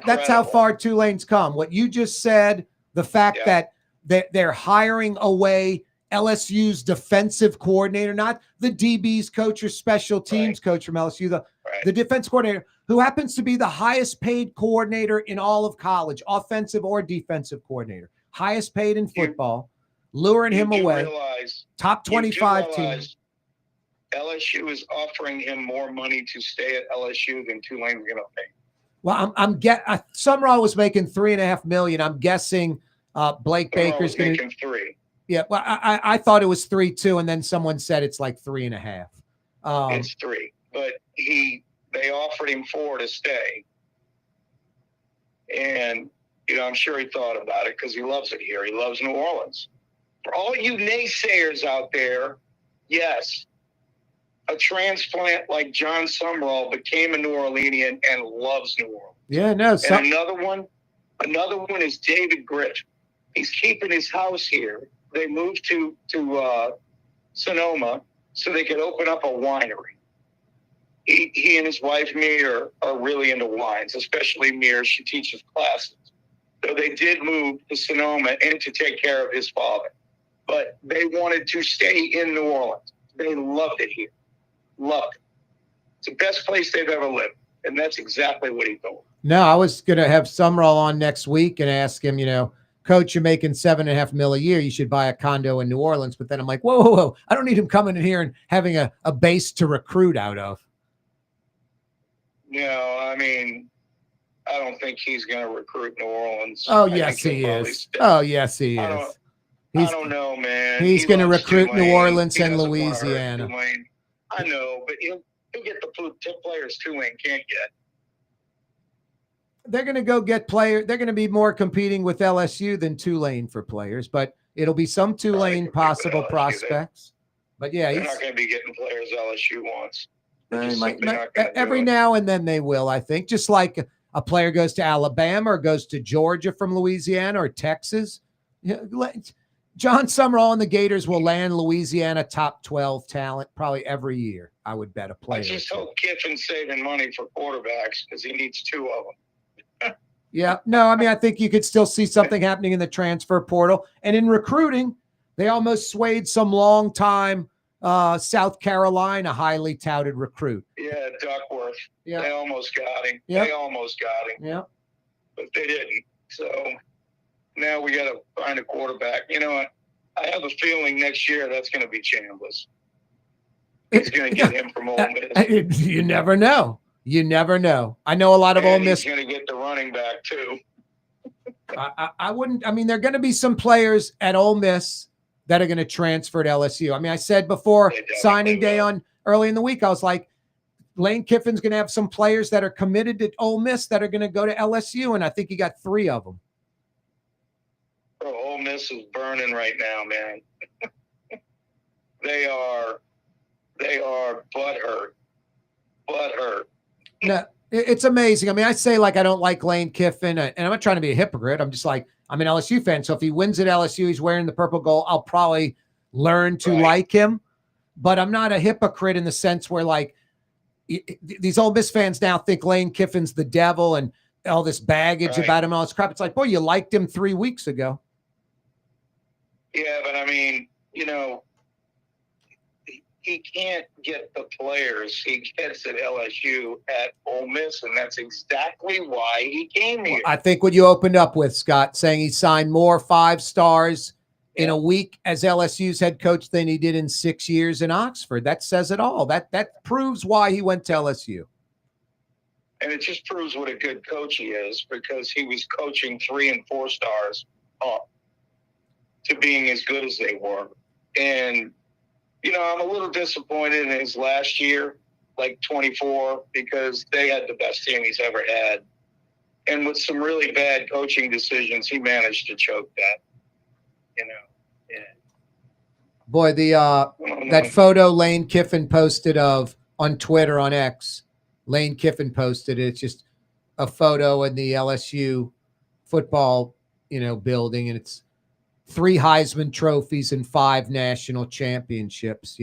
That's how far Tulane's come. What you just said, the fact that they're hiring away LSU's defensive coordinator, not the DB's coach or special teams coach from LSU, the defense coordinator, who happens to be the highest paid coordinator in all of college, offensive or defensive coordinator, highest paid in football, luring him away. Top 25 team. LSU is offering him more money to stay at LSU than Tulane's going to pay. Well, Sumrall was making $3.5 million. I'm guessing Blake Baker's going to make $3. Yeah, well, I thought it was 3 too, and then someone said it's like 3.5. It's 3, but they offered him 4 to stay, and I'm sure he thought about it because he loves it here. He loves New Orleans. For all you naysayers out there, yes, a transplant like John Sumrall became a New Orleanian and loves New Orleans. Yeah, no. And another one is David Griff. He's keeping his house here. They moved to Sonoma so they could open up a winery. He and his wife Mir are really into wines, especially Mir. She teaches classes. So they did move to Sonoma and to take care of his father. But they wanted to stay in New Orleans. They loved it here. Loved it. It's the best place they've ever lived. And that's exactly what he told. No, I was going to have Sumrall on next week and ask him, Coach, you're making $7.5 million a year. You should buy a condo in New Orleans. But then I'm like, whoa. I don't need him coming in here and having a base to recruit out of. No, I mean, I don't think he's going to recruit New Orleans. Oh, yes, he is. Oh, yes, he is. I don't know, man. He's going to recruit New Orleans and Louisiana. I know, but he'll get the players Tulane can't get. They're going to go get players. They're going to be more competing with LSU than Tulane for players, but it'll be some Tulane possible prospects. But yeah, they're not going to be getting players LSU wants. Every now and then they will, I think. Just like a player goes to Alabama or goes to Georgia from Louisiana or Texas. John Sumrall and the Gators will land Louisiana top 12 talent probably every year, I would bet a player. I just hope Kiffin's saving money for quarterbacks because he needs 2 of them. Yeah. No, I mean, I think you could still see something happening in the transfer portal. And in recruiting, they almost swayed some long-time South Carolina highly touted recruit. Yeah, Duckworth. Yeah. They almost got him. Yep. They almost got him. Yeah. But they didn't. So now we got to find a quarterback. You know what? I have a feeling next year that's going to be Chambliss. he's going to get him from Ole Miss. You never know. You never know. I know a lot of Ole Miss. He's going to get the running back too. I wouldn't. I mean, there are going to be some players at Ole Miss that are going to transfer to LSU. I mean, I said before signing day on early in the week, I was like, Lane Kiffin's going to have some players that are committed to Ole Miss that are going to go to LSU, and I think he got 3 of them. Bro, Ole Miss is burning right now, man. They are butthurt. No, it's amazing. I mean, I say like I don't like Lane Kiffin, and I'm not trying to be a hypocrite. I'm just like, I'm an LSU fan. So if he wins at LSU, he's wearing the purple gold, I'll probably learn to like him. But I'm not a hypocrite in the sense where like these Ole Miss fans now think Lane Kiffin's the devil and all this baggage about him, all this crap. It's like, boy, you liked him 3 weeks ago. Yeah, but I mean, you know, he can't get the players he gets at LSU at Ole Miss, and that's exactly why he came here. I think what you opened up with, Scott, saying he signed more 5 stars in a week as LSU's head coach than he did in 6 years in Oxford. That says it all. That proves why he went to LSU. And it just proves what a good coach he is, because he was coaching 3 and 4 stars up to being as good as they were. And, you know, I'm a little disappointed in his last year, like 24, because they had the best team he's ever had. And with some really bad coaching decisions, he managed to choke that, you know. Yeah. Boy, that photo Lane Kiffin posted on Twitter, on X, Lane Kiffin posted it. It's just a photo in the LSU football, building, and it's 3 Heisman trophies and 5 national championships,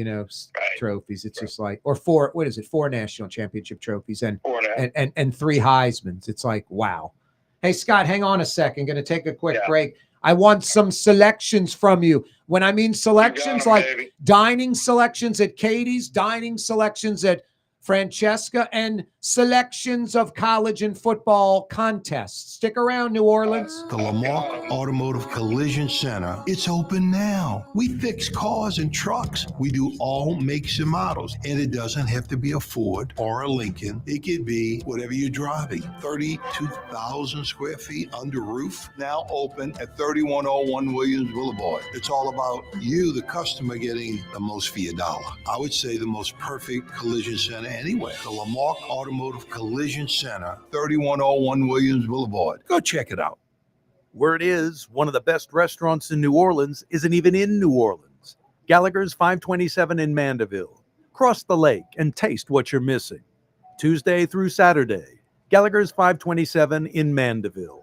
trophies. It's just like, or 4, what is it? 4 national championship trophies and 3 Heismans. It's like, wow. Hey, Scott, hang on a second. Going to take a quick break. I want some selections from you. When I mean selections, like dining selections at Katie's, dining selections at Francesca, and selections of college and football contests. Stick around, New Orleans. The Lamarck Automotive Collision Center, it's open now. We fix cars and trucks. We do all makes and models. And it doesn't have to be a Ford or a Lincoln. It could be whatever you're driving. 32,000 square feet under roof, now open at 3101 Williams Boulevard. It's all about you, the customer, getting the most for your dollar. I would say the most perfect collision center anywhere. The Lamarck Automotive Collision Center, 3101 Williams Boulevard. Go check it out. Word is, one of the best restaurants in New Orleans isn't even in New Orleans. Gallagher's 527 in Mandeville. Cross the lake and taste what you're missing. Tuesday through Saturday, Gallagher's 527 in Mandeville.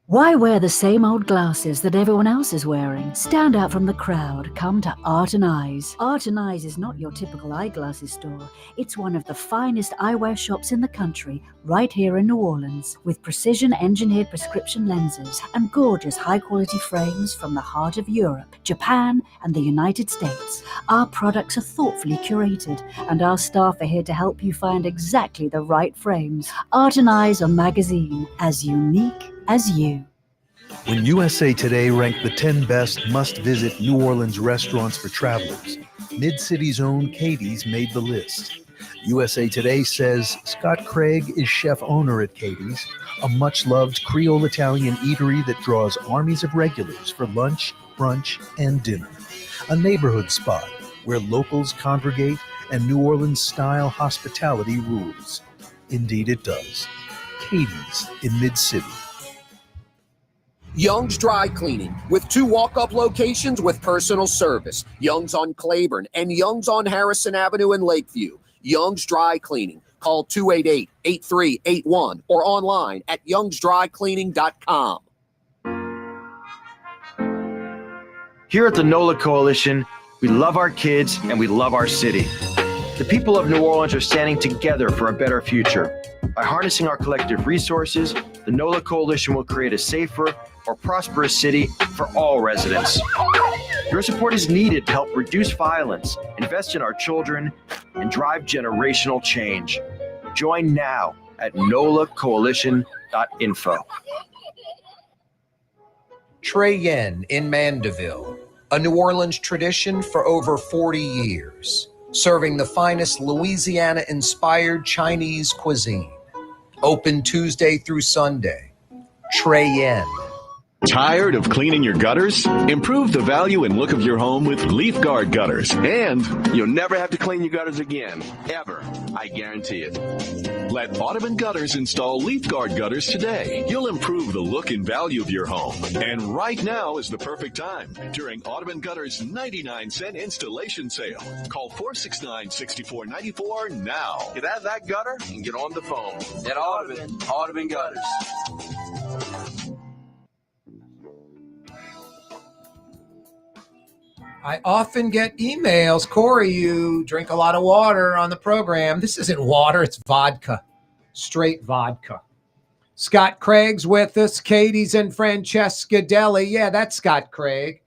Why wear the same old glasses that everyone else is wearing? Stand out from the crowd. Come to Art and Eyes. Art and Eyes is not your typical eyeglasses store. It's one of the finest eyewear shops in the country, right here in New Orleans, with precision-engineered prescription lenses and gorgeous high-quality frames from the heart of Europe, Japan, and the United States. Our products are thoughtfully curated, and our staff are here to help you find exactly the right frames. Art and Eyes are magazine, as unique as you. When USA Today ranked the 10 best must-visit New Orleans restaurants for travelers, Mid-City's own Katie's made the list. USA Today says Scott Craig is chef-owner at Katie's, a much-loved Creole Italian eatery that draws armies of regulars for lunch, brunch, and dinner. A neighborhood spot where locals congregate and New Orleans-style hospitality rules. Indeed it does. Katie's in Mid-City. Young's Dry Cleaning, with 2 walk-up locations with personal service. Young's on Claiborne and Young's on Harrison Avenue in Lakeview. Young's Dry Cleaning. Call 288-8381 or online at youngsdrycleaning.com. Here at the NOLA Coalition, we love our kids and we love our city. The people of New Orleans are standing together for a better future. By harnessing our collective resources, the NOLA Coalition will create a safer, more prosperous city for all residents. Your support is needed to help reduce violence, invest in our children, and drive generational change. Join now at nolacoalition.info. Trey Yen in Mandeville, a New Orleans tradition for over 40 years. serving the finest Louisiana-inspired Chinese cuisine. Open Tuesday through Sunday. Trey Yen. Tired of cleaning your gutters? Improve the value and look of your home with Leaf Guard gutters. And you'll never have to clean your gutters again. Ever. I guarantee it. Let Audubon Gutters install Leaf Guard gutters today. You'll improve the look and value of your home. And right now is the perfect time during Audubon Gutters' 99-cent installation sale. Call 469-6494 now. Get out of that gutter and get on the phone. At Audubon Gutters. I often get emails, Corey, you drink a lot of water on the program. This isn't water, it's vodka. Straight vodka. Scott Craig's with us. Katie's and Francesca Deli. Yeah, that's Scott Craig.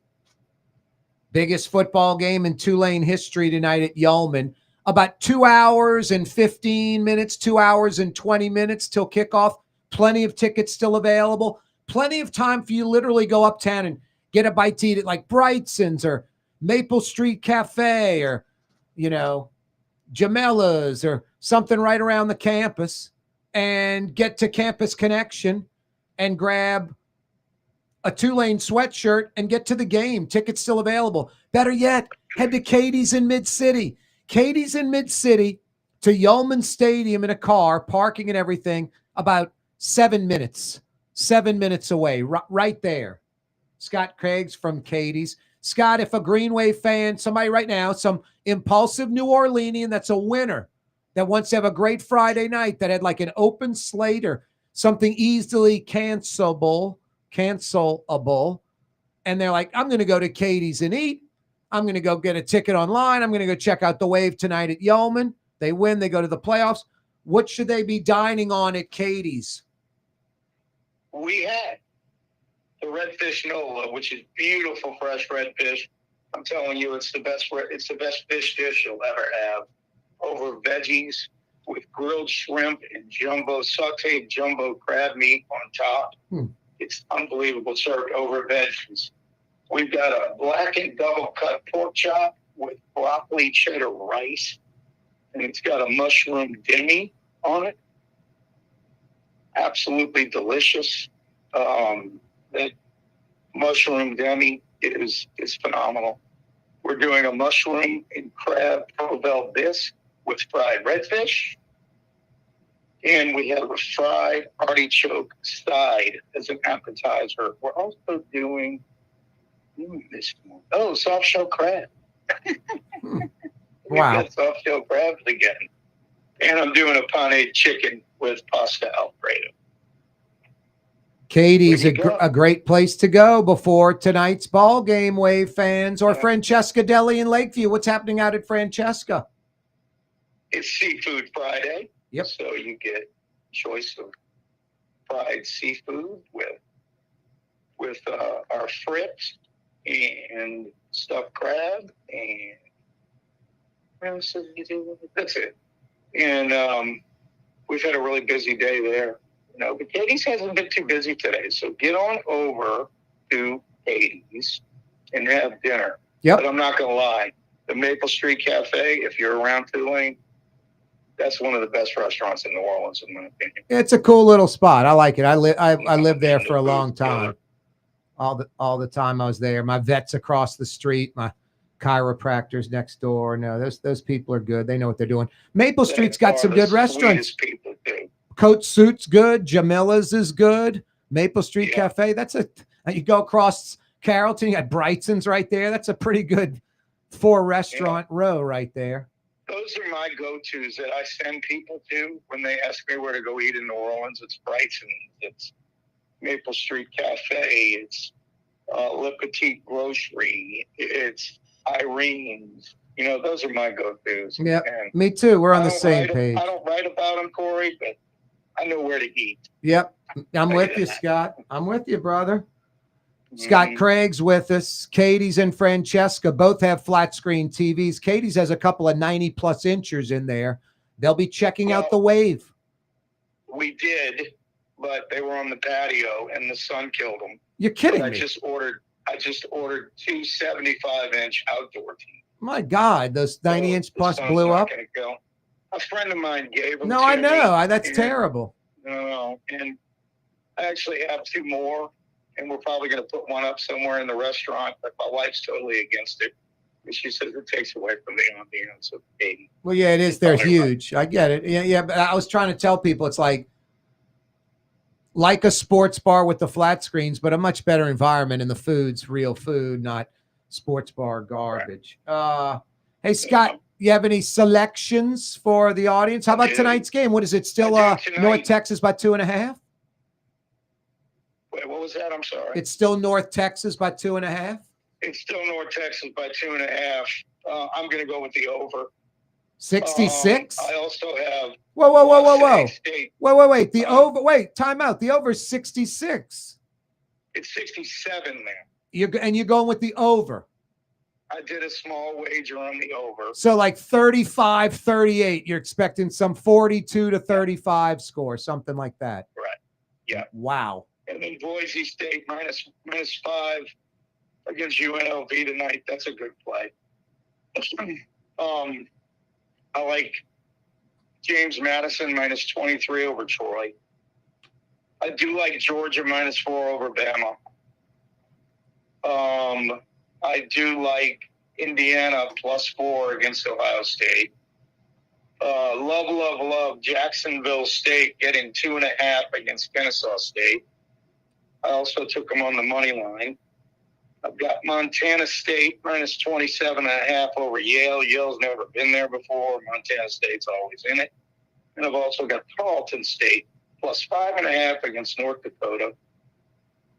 Biggest football game in Tulane history tonight at Yeoman. About 2 hours and 15 minutes, 2 hours and 20 minutes till kickoff. Plenty of tickets still available. Plenty of time for you to literally go uptown and get a bite to eat at like Brightson's or Maple Street Cafe or, Jamella's or something right around the campus and get to Campus Connection and grab a Tulane sweatshirt and get to the game. Tickets still available. Better yet, head to Katie's in Mid-City. Katie's in Mid-City to Yeoman Stadium in a car, parking and everything, about 7 minutes. 7 minutes away, right there. Scott Craig's from Katie's. Scott, if a Greenway fan, somebody right now, some impulsive New Orleanian that's a winner that wants to have a great Friday night that had like an open slate or something easily cancelable, and they're like, I'm going to go to Katie's and eat. I'm going to go get a ticket online. I'm going to go check out the Wave tonight at Yeoman. They win. They go to the playoffs. What should they be dining on at Katie's? We had the redfish Nola, which is beautiful fresh redfish. I'm telling you, it's the best fish dish you'll ever have. Over veggies with grilled shrimp and sauteed jumbo crab meat on top. It's unbelievable, served over veggies. We've got a blackened double cut pork chop with broccoli cheddar rice, and it's got a mushroom demi on it. Absolutely delicious. That mushroom demi is phenomenal. We're doing a mushroom and crab provel bisque with fried redfish. And we have a fried artichoke side as an appetizer. We're also doing soft shell crab. Wow. We've got soft shell crabs again. And I'm doing a paneed chicken with pasta Alfredo. Katie's a great place to go before tonight's ball game, Wave fans, or Francesca Deli in Lakeview. What's happening out at Francesca? It's Seafood Friday. Yep. So you get choice of fried seafood with our frites and stuffed crab and that's it. And we've had a really busy day there. But Katie's hasn't been too busy today. So get on over to Katie's and have dinner. Yep. But I'm not going to lie. The Maple Street Cafe, if you're around Tulane, that's one of the best restaurants in New Orleans, in my opinion. It's a cool little spot. I like it. I lived there for a long time. All the time I was there. My vet's across the street. My chiropractor's next door. No, those people are good. They know what they're doing. Maple Street's got some good restaurants. People do. Coat Suit's good. Jamila's is good. Maple Street Cafe. You go across Carrollton, you got Brightson's right there. That's a pretty good 4-restaurant row right there. Those are my go-tos that I send people to when they ask me where to go eat in New Orleans. It's Brightson's. It's Maple Street Cafe. It's Le Petit Grocery. It's Irene's. Those are my go-tos. Yeah, me too. We're on the same page. I don't write about them, Corey, but I know where to eat. Yep. I'm with you, Scott. I'm with you, brother. Scott Craig's with us. Katie's and Francesca both have flat screen TVs. Katie's has a couple of 90-plus inchers in there. They'll be checking out the Wave. We did, but they were on the patio, and the sun killed them. You're kidding me. I just ordered 2 75-inch outdoor TVs. My God, those 90-inch The plus sun's blew not up. gonna go. A friend of mine gave them No, to I me, know. That's and- terrible. No, and I actually have 2 more, and we're probably going to put one up somewhere in the restaurant, but my wife's totally against it. And she says it takes away from the ambiance of eating. Well, yeah, it is. They're huge. I get it. Yeah, but I was trying to tell people it's like a sports bar with the flat screens, but a much better environment, and the food's real food, not sports bar garbage. Hey, Scott, you have any selections for the audience? How about tonight's game? What is it? Still North Texas by 2.5? Wait, what was that? I'm sorry. It's still North Texas by 2.5? It's still North Texas by 2.5. I'm going to go with the over. 66? I also have. Whoa. State. Wait. The over. Wait, time out. The over is 66. It's 67 there. You're going with the over. I did a small wager on the over. So like 35-38. You're expecting some 42-35 score, something like that. Right. Yeah. Wow. And then Boise State minus 5 against UNLV tonight. That's a good play. I like James Madison minus 23 over Troy. I do like Georgia minus 4 over Bama. I do like Indiana plus 4 against Ohio State. Love Jacksonville State getting 2.5 against Kennesaw State. I also took them on the money line. I've got Montana State minus 27.5 over Yale. Yale's never been there before. Montana State's always in it. And I've also got Tarleton State plus 5.5 against North Dakota.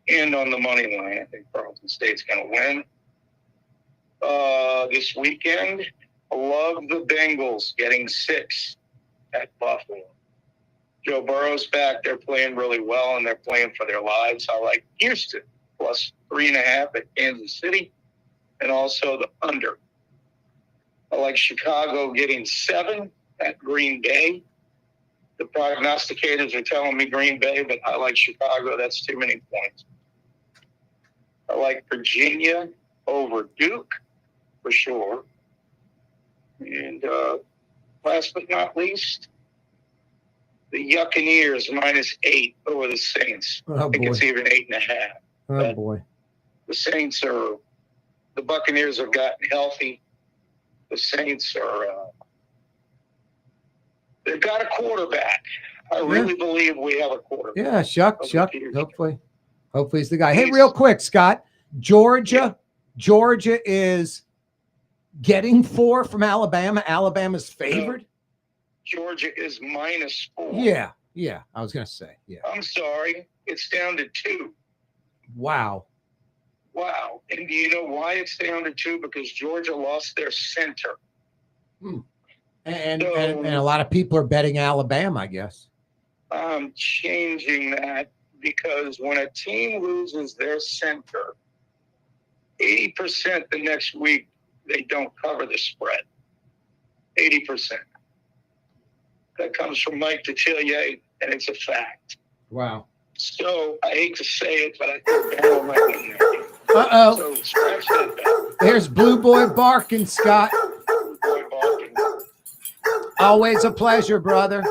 And on the money line, I think Tarleton State's going to win. This weekend, I love the Bengals getting 6 at Buffalo. Joe Burrow's back. They're playing really well, and they're playing for their lives. I like Houston plus 3.5 at Kansas City, and also the under. I like Chicago getting 7 at Green Bay. The prognosticators are telling me Green Bay, but I like Chicago. That's too many points. I like Virginia over Duke for sure. And last but not least, the Buccaneers minus 8 over the Saints. Oh, I think it's even 8.5. Oh, boy. The Saints the Buccaneers have gotten healthy. The Saints they've got a quarterback. I really believe we have a quarterback. Yeah, Shuck. Hopefully he's the guy. Hey, real quick, Scott. Georgia is getting 4 from Alabama. Alabama's favored. Georgia is minus 4. Yeah. I was going to say, yeah. I'm sorry. It's down to 2. Wow. And do you know why it's down to 2? Because Georgia lost their center. And a lot of people are betting Alabama, I guess. I'm changing that because when a team loses their center, 80% the next week, they don't cover the spread. 80%. That comes from Mike Detillier, and it's a fact. Wow. So I hate to say it, but I think Bama might win there. Uh-oh. So scratch that bet. There's Blue Boy barking, Scott. Boy barking. Always a pleasure, brother.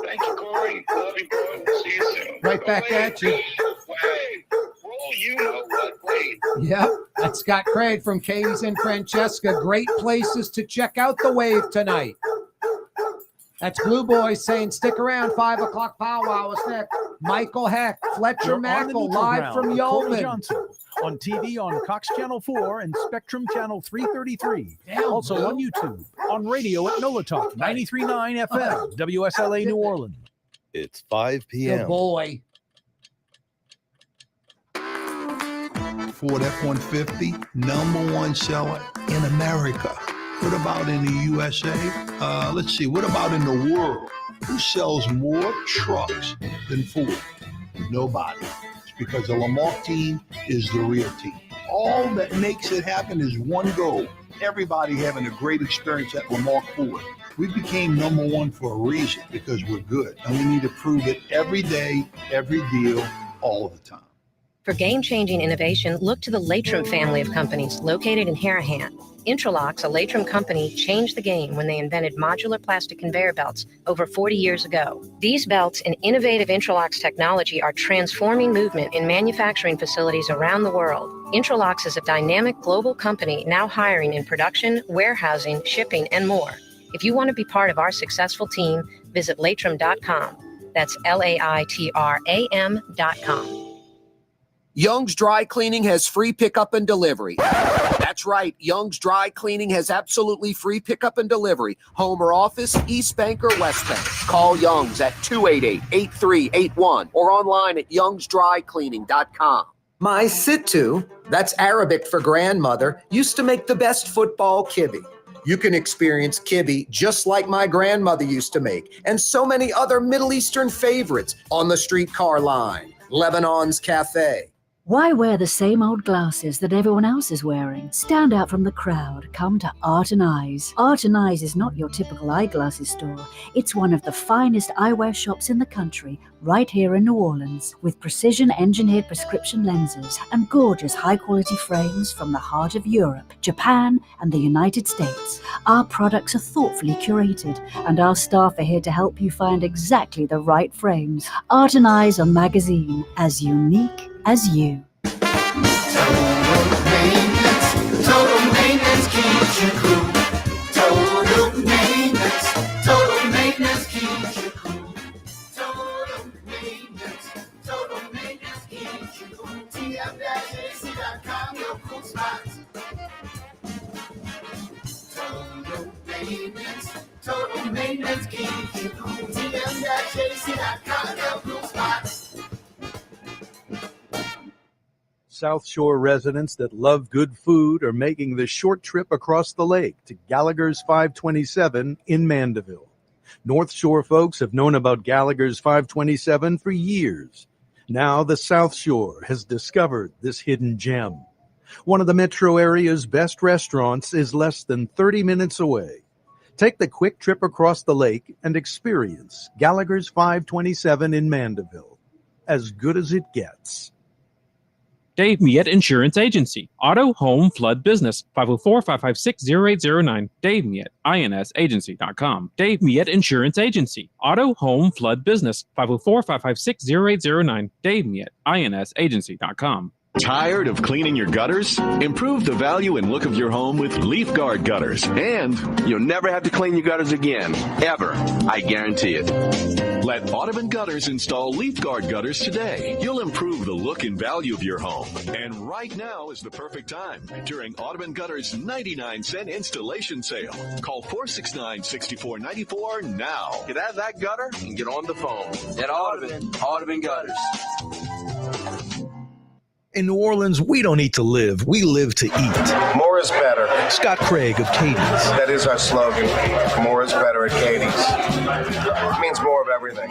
Thank you, Corey. Love you, bro. We'll see you soon. Right back at you. Wait. Roll, you know what? Wait. Yep. That's Scott Craig from Katie's and Francesca. Great places to check out the Wave tonight. That's Blue Boy saying, stick around, 5 o'clock powwow is next. Michael Heck, Fletcher Mackel, live from Yeoman. On TV on Cox Channel 4 and Spectrum Channel 333. Also on YouTube, on radio at NOLA Talk 93.9 FM, WSLA New Orleans. It's 5 p.m. Good boy. Ford F-150, #1 seller in America. What about in the USA? Let's see, what about in the world? Who sells more trucks than Ford? Nobody. It's because the Lamarck team is the real team. All that makes it happen is one goal. Everybody having a great experience at Lamarck Ford. We became #1 for a reason, because we're good. And we need to prove it every day, every deal, all the time. For game-changing innovation, look to the Latrim family of companies located in Harahan. Intralocks, a Latrim company, changed the game when they invented modular plastic conveyor belts over 40 years ago. These belts and innovative Intralocks technology are transforming movement in manufacturing facilities around the world. Intralocks is a dynamic global company now hiring in production, warehousing, shipping, and more. If you want to be part of our successful team, visit Latrim.com. That's LAITRAM.com. Young's Dry Cleaning has free pickup and delivery. That's right. Young's Dry Cleaning has absolutely free pickup and delivery. Home or office, East Bank or West Bank. Call Young's at 288-8381 or online at youngsdrycleaning.com. My Sittu, that's Arabic for grandmother, used to make the best football kibbe. You can experience kibbe just like my grandmother used to make, and so many other Middle Eastern favorites on the streetcar line, Lebanon's Cafe. Why wear the same old glasses that everyone else is wearing? Stand out from the crowd. Come to Art and Eyes. Art and Eyes is not your typical eyeglasses store. It's one of the finest eyewear shops in the country, right here in New Orleans, with precision-engineered prescription lenses and gorgeous high-quality frames from the heart of Europe, Japan, and the United States. Our products are thoughtfully curated, and our staff are here to help you find exactly the right frames. Art and Eyes, a magazine as unique as you. Total maintenance keeps you cool. Total maintenance keeps you cool. Total maintenance keeps you cool. TM-AC.com, your cool spots. Total maintenance keeps you cool. TM-AC.com, your cool spots. South Shore residents that love good food are making the short trip across the lake to Gallagher's 527 in Mandeville. North Shore folks have known about Gallagher's 527 for years. Now the South Shore has discovered this hidden gem. One of the metro area's best restaurants is less than 30 minutes away. Take the quick trip across the lake and experience Gallagher's 527 in Mandeville. As good as it gets. Dave Miet Insurance Agency. Auto, home, flood business. 504-556-0809. Dave Miet, INSagency.com. Dave Miet Insurance Agency. Auto, home, flood business. 504-556-0809. Dave Miet, INSagency.com. Tired of cleaning your gutters? Improve the value and look of your home with Leaf Guard gutters. And you'll never have to clean your gutters again. Ever. I guarantee it. Let Audubon Gutters install Leaf Guard gutters today. You'll improve the look and value of your home. And right now is the perfect time during Audubon Gutters' 99-cent installation sale. Call 469-6494 now. Get out of that gutter and get on the phone. At Audubon Gutters. In New Orleans, we don't eat to live. We live to eat. More is better. Scott Craig of Katie's. That is our slogan. More is better at Katie's. It means more of everything.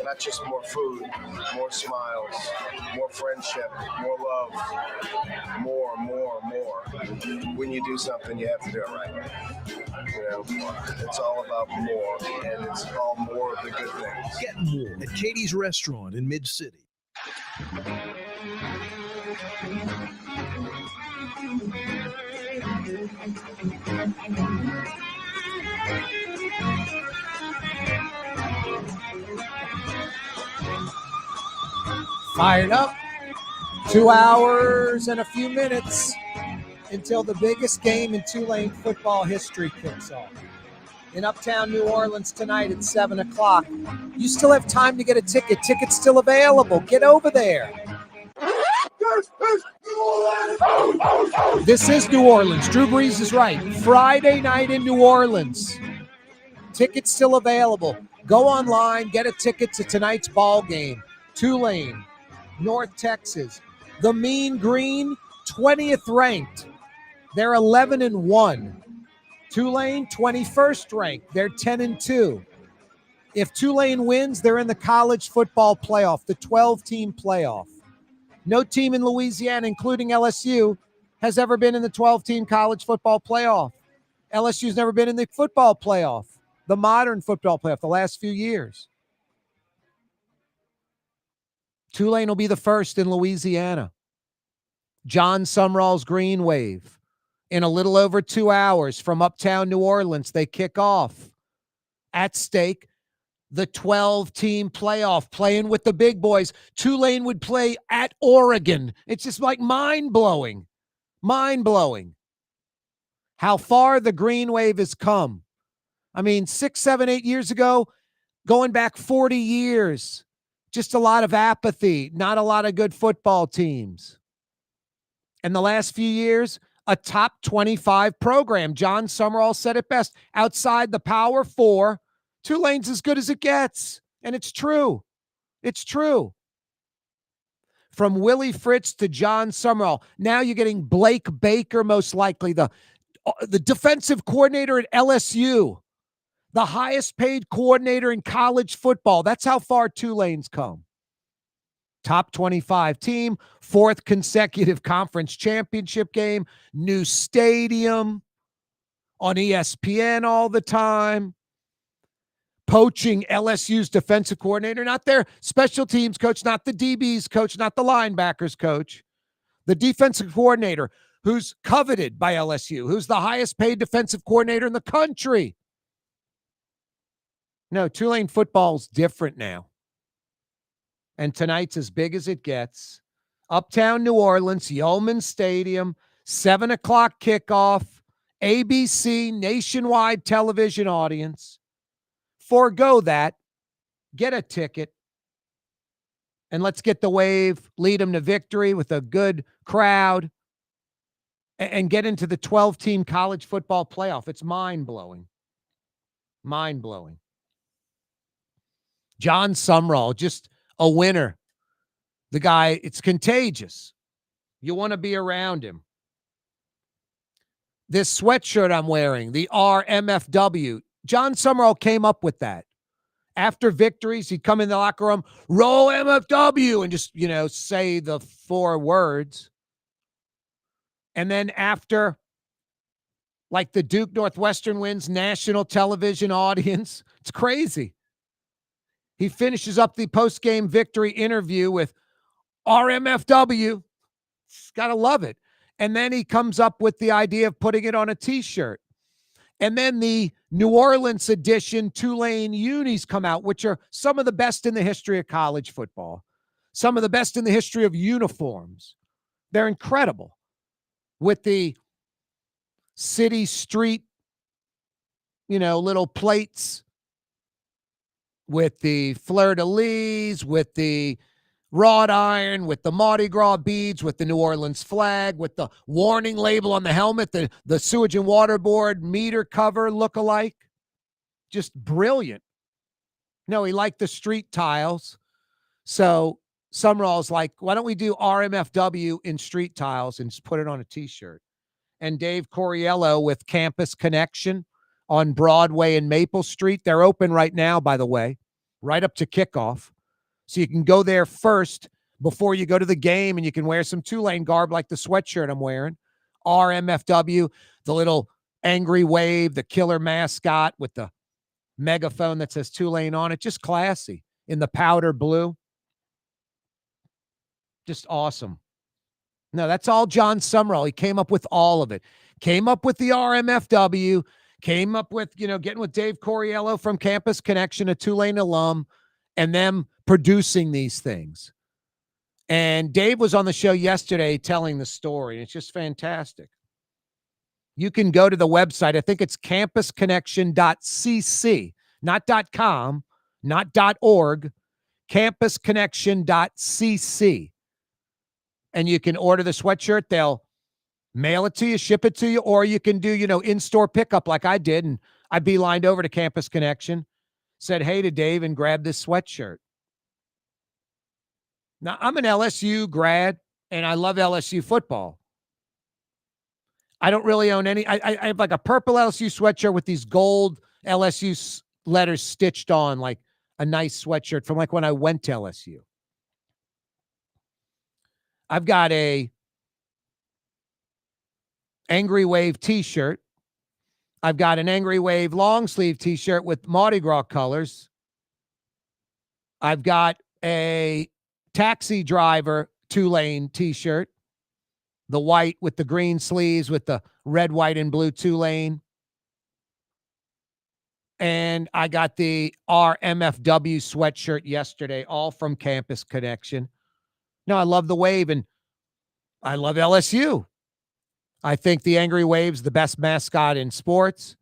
Not just more food, more smiles, more friendship, more love, more. When you do something, you have to do it right. You know, it's all about more, and it's all more of the good things. Get more at Katie's Restaurant in Mid-City. Fired up. 2 hours and a few minutes until the biggest game in Tulane football history kicks off. In Uptown New Orleans tonight at 7 o'clock. You still have time to get a ticket. Tickets still available. Get over there. This is New Orleans. Drew Brees is right. Friday night in New Orleans. Tickets still available. Go online, get a ticket to tonight's ball game. Tulane, North Texas. The Mean Green, 20th ranked. They're 11-1. Tulane, 21st ranked. They're 10-2. If Tulane wins, they're in the college football playoff, the 12-team playoff. No team in Louisiana, including LSU, has ever been in the 12-team college football playoff. LSU's never been in the football playoff, the modern football playoff, the last few years. Tulane will be the first in Louisiana. John Sumrall's Green Wave. in a little over 2 hours from uptown New Orleans. They kick off. At stake, the 12-team playoff, playing with the big boys. Tulane would play at Oregon. It's just like mind-blowing. Mind-blowing. How far the Green Wave has come. I mean, 6, 7, 8 years ago, going back 40 years, just a lot of apathy, not a lot of good football teams. And the last few years, a top 25 program. John Summerall said it best. Outside the Power Four, Tulane's as good as it gets. And it's true. It's true. From Willie Fritz to John Summerall. Now you're getting Blake Baker, most likely, the defensive coordinator at LSU, the highest paid coordinator in college football. That's how far Tulane's come. Top 25 team, 4th consecutive conference championship game, new stadium, on ESPN all the time, poaching LSU's defensive coordinator, not their special teams coach, not the DB's coach, not the linebackers coach, the defensive coordinator who's coveted by LSU, who's the highest paid defensive coordinator in the country. No, Tulane football's different now. And tonight's as big as it gets. Uptown New Orleans, Yeoman Stadium, 7 o'clock kickoff, ABC nationwide television audience. Forgo that. Get a ticket. And let's get the Wave, lead them to victory with a good crowd, and get into the 12-team college football playoff. It's mind-blowing. Mind-blowing. John Summerall, just a winner. The guy, it's contagious. You want to be around him. This sweatshirt I'm wearing, the RMFW, John Summerall came up with that. After victories, he'd come in the locker room, roll MFW, and just, say the 4 words. And then after, like the Duke Northwestern wins, national television audience, it's crazy. He finishes up the post-game victory interview with RMFW. Got to love it. And then he comes up with the idea of putting it on a T-shirt. And then the New Orleans edition Tulane unis come out, which are some of the best in the history of college football. Some of the best in the history of uniforms. They're incredible. With the city street, little plates, with the fleur-de-lis, with the wrought iron, with the Mardi Gras beads, with the New Orleans flag, with the warning label on the helmet, the sewage and water board meter cover look-alike. Just brilliant. No, he liked the street tiles. So Summerall's like, why don't we do RMFW in street tiles and just put it on a T-shirt? And Dave Coriello with Campus Connection on Broadway and Maple Street. They're open right now, by the way, right up to kickoff. So you can go there first before you go to the game, and you can wear some Tulane garb like the sweatshirt I'm wearing. RMFW, the little angry wave, the killer mascot with the megaphone that says Tulane on it. Just classy in the powder blue. Just awesome. No, that's all John Summerall. He came up with all of it. Came up with the RMFW, came up with, getting with Dave Coriello from Campus Connection, a Tulane alum, and them producing these things. And Dave was on the show yesterday telling the story. It's just fantastic. You can go to the website. I think it's campusconnection.cc, not .com, not .org, campusconnection.cc. And you can order the sweatshirt. They'll mail it to you, ship it to you, or you can do, in-store pickup like I did. And I beelined over to Campus Connection, said hey to Dave, and grabbed this sweatshirt. Now, I'm an LSU grad, and I love LSU football. I don't really own any. I have like a purple LSU sweatshirt with these gold LSU letters stitched on, like a nice sweatshirt from like when I went to LSU. I've got a Angry Wave t-shirt. I've got an Angry Wave long sleeve t-shirt with Mardi Gras colors. I've got a Taxi Driver Tulane t-shirt. The white with the green sleeves with the red, white, and blue Tulane. And I got the RMFW sweatshirt yesterday, all from Campus Connection. No, I love the Wave, and I love LSU. I think the Angry Wave's the best mascot in sports.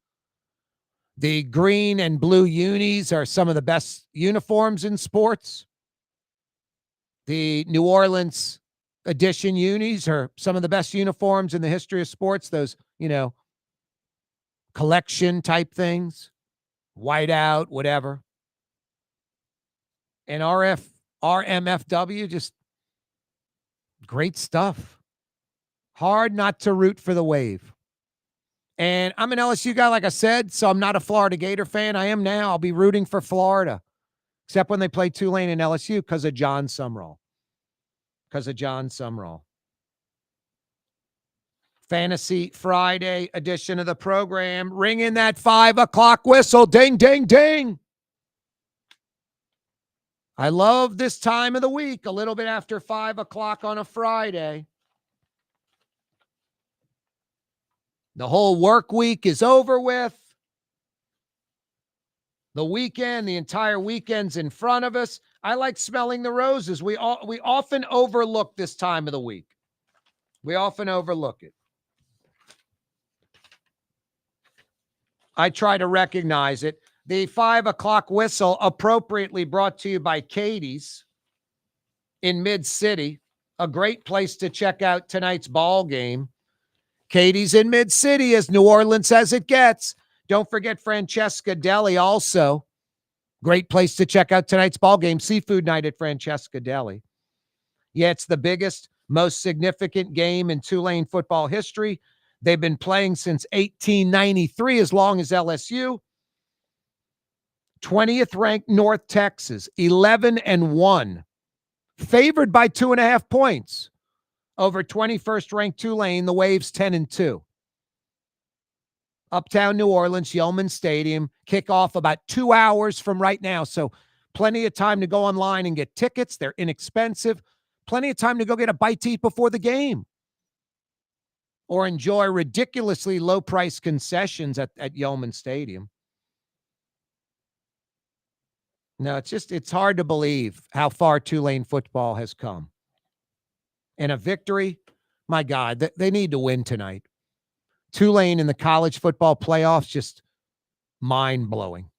The green and blue unis are some of the best uniforms in sports. The New Orleans edition unis are some of the best uniforms in the history of sports. Those, collection type things, whiteout, whatever. And RMFW, just great stuff. Hard not to root for the Wave. And I'm an LSU guy, like I said, so I'm not a Florida Gator fan. I am now. I'll be rooting for Florida, except when they play Tulane and LSU because of John Sumrall. Fantasy Friday edition of the program. Ring in that 5 o'clock whistle. Ding, ding, ding. I love this time of the week, a little bit after 5 o'clock on a Friday. The whole work week is over with. The weekend, the entire weekend's in front of us. I like smelling the roses. We often overlook this time of the week. We often overlook it. I try to recognize it. The 5 o'clock whistle, appropriately brought to you by Katie's in Mid-City, a great place to check out tonight's ball game. Katie's in Mid-City, as New Orleans as it gets. Don't forget Francesca Deli also. Great place to check out tonight's ball game. Seafood night at Francesca Deli. Yeah, it's the biggest, most significant game in Tulane football history. They've been playing since 1893, as long as LSU. 20th ranked North Texas, 11-1. Favored by 2.5 points over 21st ranked Tulane, the Waves 10-2. Uptown New Orleans, Yulman Stadium, kickoff about 2 hours from right now. So plenty of time to go online and get tickets. They're inexpensive. Plenty of time to go get a bite to eat before the game. Or enjoy ridiculously low-price concessions at Yulman Stadium. No, it's hard to believe how far Tulane football has come. And a victory, my God, they need to win tonight. Tulane in the college football playoffs, just mind-blowing.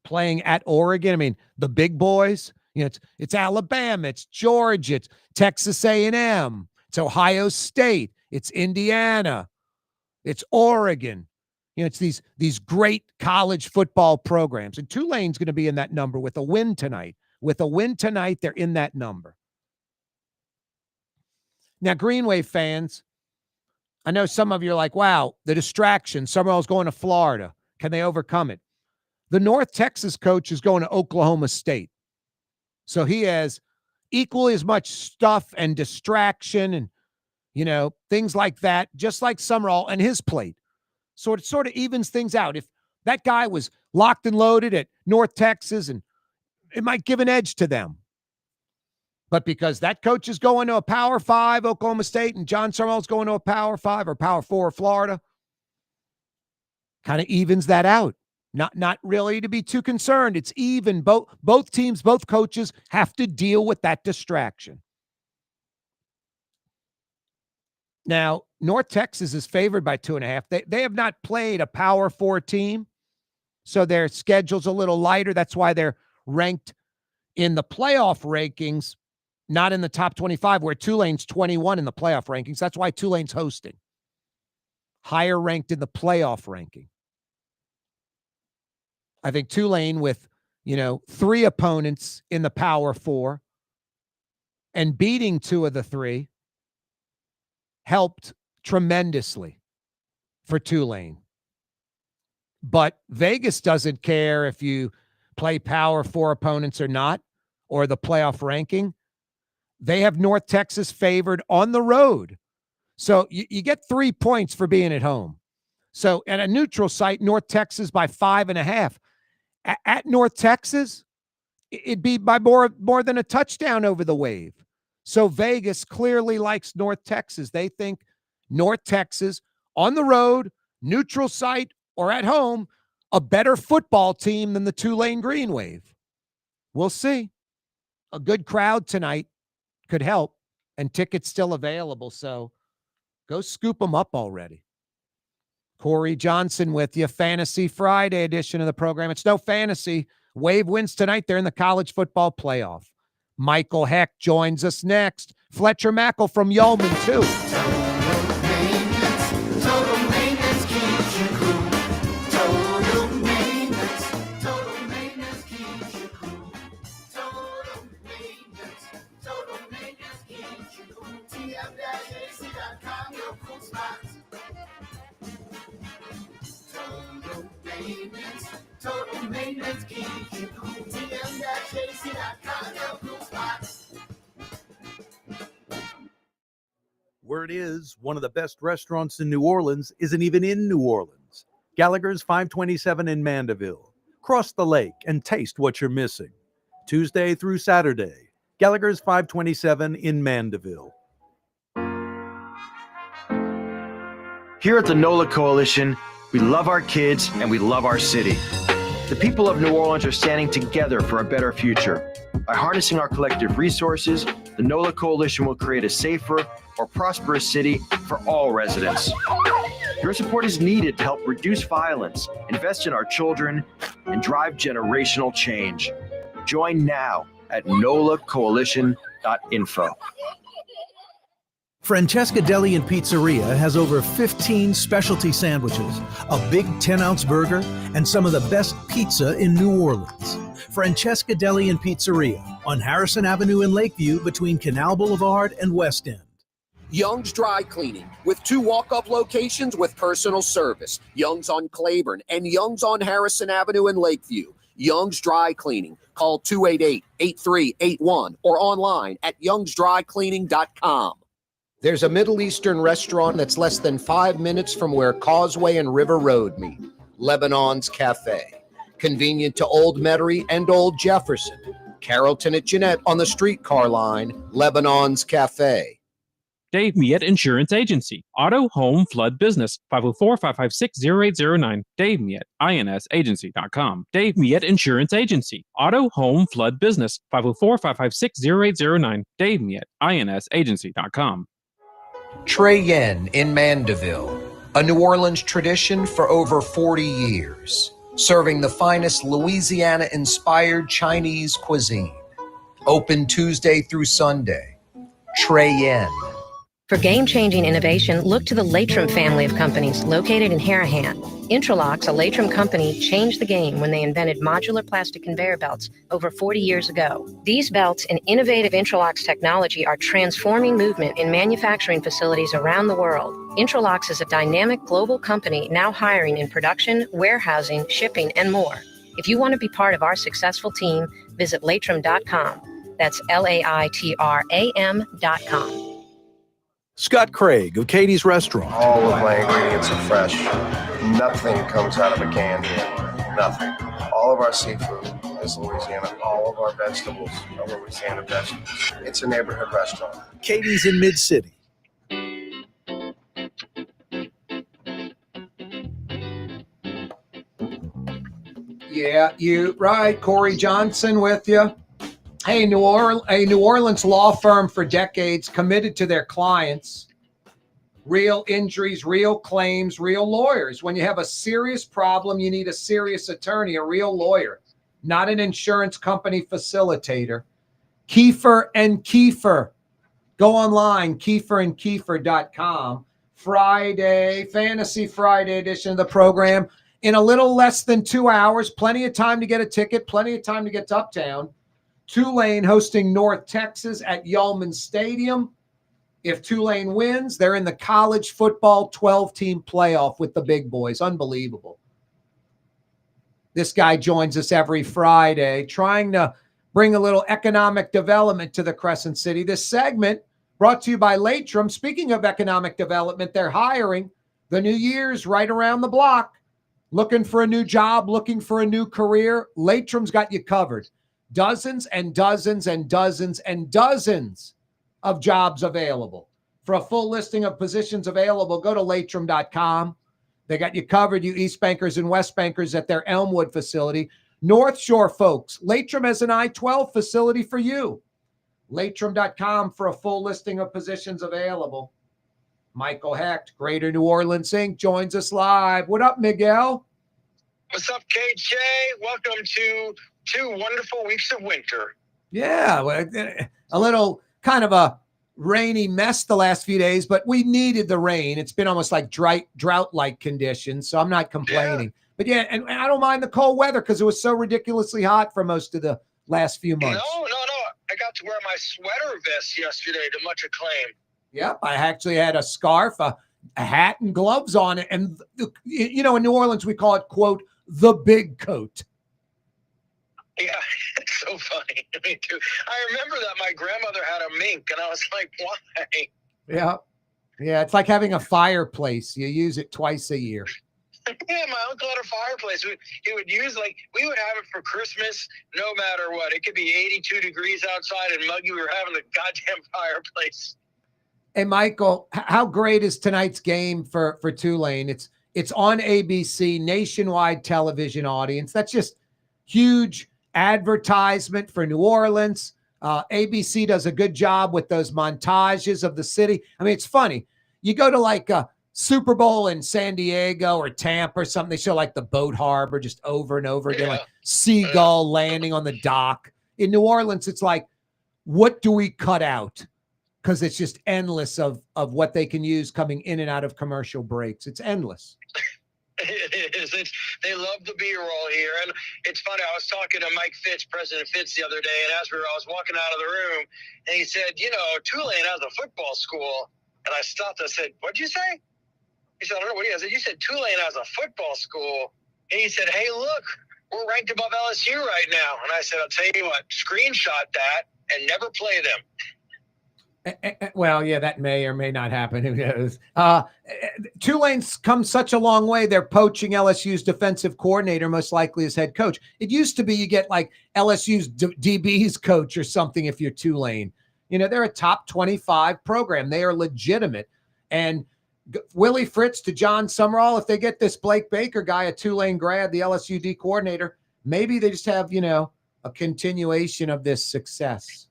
Playing at Oregon, I mean, the big boys, it's Alabama, it's Georgia, it's Texas A&M, it's Ohio State, it's Indiana, it's Oregon. It's these great college football programs. And Tulane's going to be in that number with a win tonight. With a win tonight, they're in that number. Now, Green Wave fans, I know some of you are like, wow, the distraction. Summerall's going to Florida. Can they overcome it? The North Texas coach is going to Oklahoma State. So he has equally as much stuff and distraction and, things like that, just like Summerall and his plate. So it sort of evens things out. If that guy was locked and loaded at North Texas, and it might give an edge to them. But because that coach is going to a Power 5, Oklahoma State, and John Summerall's going to a Power 5 or Power 4, Florida, kind of evens that out. Not really to be too concerned. It's even. Both teams, both coaches have to deal with that distraction. Now, North Texas is favored by 2.5. They have not played a Power 4 team, so their schedule's a little lighter. That's why they're ranked in the playoff rankings, not in the top 25, where Tulane's 21 in the playoff rankings. That's why Tulane's hosting. Higher ranked in the playoff ranking. I think Tulane with, 3 opponents in the Power 4 and beating 2 of the 3 helped tremendously for Tulane. But Vegas doesn't care if you play Power 4 opponents or not, or the playoff ranking. They have North Texas favored on the road. So you get 3 points for being at home. So at a neutral site, North Texas by 5.5. At North Texas, it'd be by more than a touchdown over the Wave. So Vegas clearly likes North Texas. They think North Texas on the road, neutral site, or at home, a better football team than the Tulane Green Wave. We'll see. A good crowd tonight could help, and tickets still available. So go scoop them up already. Corey Johnson with you. Fantasy Friday edition of the program. It's no fantasy. Wave wins tonight. They're in the college football playoff. Michael Heck joins us next. Fletcher Mackel from Yeoman, too. Total maintenance keeps you cool. Total maintenance keeps you cool. Total maintenance keeps you cool. TM-AC.com, your cool spots. Total maintenance keeps you cool. TM-AC.com, your cool spots. Word is, one of the best restaurants in New Orleans isn't even in New Orleans. Gallagher's 527 in Mandeville. Cross the lake and taste what you're missing. Tuesday through Saturday, Gallagher's 527 in Mandeville. Here at the NOLA Coalition, we love our kids and we love our city. The people of New Orleans are standing together for a better future. By harnessing our collective resources, the NOLA Coalition will create a safer, more prosperous city for all residents. Your support is needed to help reduce violence, invest in our children, and drive generational change. Join now at nolacoalition.info. Francesca Deli and Pizzeria has over 15 specialty sandwiches, a big 10-ounce burger, and some of the best pizza in New Orleans. Francesca Deli and Pizzeria on Harrison Avenue in Lakeview between Canal Boulevard and West End. Young's Dry Cleaning, with 2 walk-up locations with personal service. Young's on Claiborne and Young's on Harrison Avenue in Lakeview. Young's Dry Cleaning. Call 288-8381 or online at youngsdrycleaning.com. There's a Middle Eastern restaurant that's less than 5 minutes from where Causeway and River Road meet, Lebanon's Cafe. Convenient to Old Metairie and Old Jefferson. Carrollton at Jeanette on the streetcar line, Lebanon's Cafe. Dave Miette Insurance Agency. Auto, home, flood, business. 504-556-0809. Dave Miette, INSagency.com. Dave Miette Insurance Agency. Auto, home, flood, business. 504-556-0809. Dave Miette, INSagency.com. Trey Yen in Mandeville, a New Orleans tradition for over 40 years, serving the finest Louisiana-inspired Chinese cuisine. Open Tuesday through Sunday. Trey Yen. For game-changing innovation, look to the Latrim family of companies located in Harahan. Intralox, a Latrim company, changed the game when they invented modular plastic conveyor belts over 40 years ago. These belts and innovative Intralox technology are transforming movement in manufacturing facilities around the world. Intralox is a dynamic global company now hiring in production, warehousing, shipping, and more. If you want to be part of our successful team, visit Latrim.com. That's LAITRAM.com. Scott Craig of Katie's Restaurant. All of my ingredients are fresh. Nothing comes out of a can here. Nothing. All of our seafood is Louisiana. All of our vegetables are Louisiana vegetables. It's a neighborhood restaurant. Katie's in Mid-City. Yeah, you right. Corey Johnson with you. Hey, a New Orleans law firm for decades, committed to their clients. Real injuries, real claims, real lawyers. When you have a serious problem, you need a serious attorney, a real lawyer, not an insurance company facilitator. Kiefer and Kiefer. Go online, kieferandkiefer.com. Friday, Fantasy Friday edition of the program. In a little less than 2 hours, plenty of time to get a ticket, plenty of time to get to Uptown. Tulane hosting North Texas at Yeoman Stadium. If Tulane wins, they're in the college football 12-team playoff with the big boys. Unbelievable. This guy joins us every Friday, trying to bring a little economic development to the Crescent City. This segment brought to you by Latrim. Speaking of economic development, they're hiring. The new year's right around the block. Looking for a new job, looking for a new career. Latrim's got you covered. Dozens and dozens and dozens and dozens of jobs available. For a full listing of positions available, go to Latrim.com. They got you covered, you East Bankers and West Bankers, at their Elmwood facility. North Shore folks, Latrim has an I-12 facility for you. Latrim.com for a full listing of positions available. Michael Hecht, Greater New Orleans Inc., joins us live. What up, Miguel? What's up, KJ? Welcome to 2 wonderful weeks of winter. Yeah, a little kind of a rainy mess the last few days, but we needed the rain. It's been almost like drought-like conditions, so I'm not complaining. Yeah. But yeah, and I don't mind the cold weather because it was so ridiculously hot for most of the last few months. No. I got to wear my sweater vest yesterday to much acclaim. Yep, I actually had a scarf, a hat, and gloves on it. And, in New Orleans, we call it, quote, the big coat. Yeah, it's so funny. Me too. I remember that my grandmother had a mink, and I was like, why? Yeah, it's like having a fireplace. You use it twice a year. Yeah, my uncle had a fireplace. He would use, we would have it for Christmas no matter what. It could be 82 degrees outside and muggy. We were having a goddamn fireplace. Hey, Michael, how great is tonight's game for Tulane? It's on ABC, nationwide television audience. That's just huge advertisement for New Orleans. ABC does a good job with those montages of the city. I mean, it's funny. You go to like a Super Bowl in San Diego or Tampa or something, they show like the boat harbor just over and over again, like seagull landing on the dock. In New Orleans, it's like, what do we cut out? Because it's just endless of what they can use coming in and out of commercial breaks. It's endless. It is. They love the B-roll here. And it's funny, I was talking to Mike Fitz, President Fitz, the other day, and I was walking out of the room, and he said, Tulane has a football school. And I stopped. I said, what'd you say? He said, I don't know what he said. You said Tulane has a football school. And he said, hey, look, we're ranked above LSU right now. And I said, I'll tell you what, screenshot that and never play them. Well, yeah, that may or may not happen. Who knows? Tulane's come such a long way. They're poaching LSU's defensive coordinator, most likely as head coach. It used to be you get like LSU's DB's coach or something if you're Tulane. They're a top 25 program. They are legitimate. And Willie Fritz to John Summerall, if they get this Blake Baker guy, a Tulane grad, the LSU D coordinator, maybe they just have, a continuation of this success.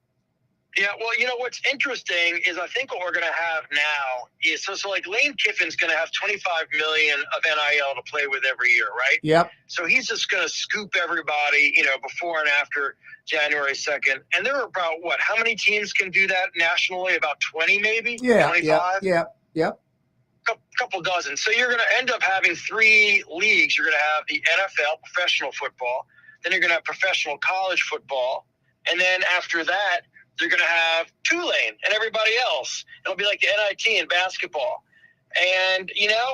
Yeah, well, what's interesting is I think what we're going to have now is so like Lane Kiffin's going to have $25 million of NIL to play with every year, right? Yep. So he's just going to scoop everybody, before and after January 2nd. And there are about how many teams can do that nationally? About 20 maybe? Yeah. 25? Yep. Couple dozen. So you're going to end up having 3 leagues. You're going to have the NFL, professional football. Then you're going to have professional college football. And then after that, you're going to have Tulane and everybody else. It'll be like the NIT in basketball. And,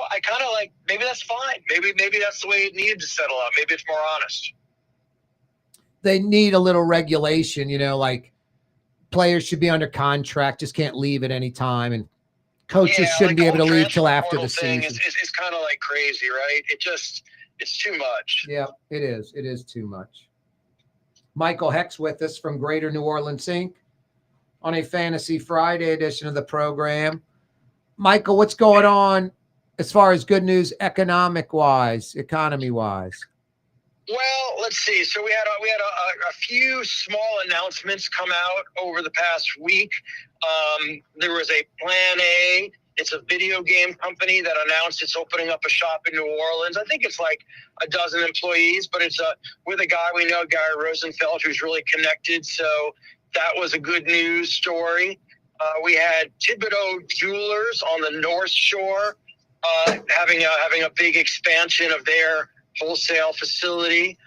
I kind of like, maybe that's fine. Maybe that's the way it needed to settle out. Maybe it's more honest. They need a little regulation, like players should be under contract, just can't leave at any time. And coaches shouldn't be able to leave till after the season. It's kind of like crazy, right? It's too much. Yeah, it is. It is too much. Michael Hecht's with us from Greater New Orleans Inc. on a Fantasy Friday edition of the program. Michael, what's going on as far as good news economy-wise? Well, let's see. So we had a few small announcements come out over the past week. There was a Plan A. It's a video game company that announced it's opening up a shop in New Orleans. I think it's like a dozen employees, but it's with a guy we know, Gary Rosenfeld, who's really connected. So that was a good news story. We had Thibodeau Jewelers on the North Shore having a big expansion of their wholesale facility.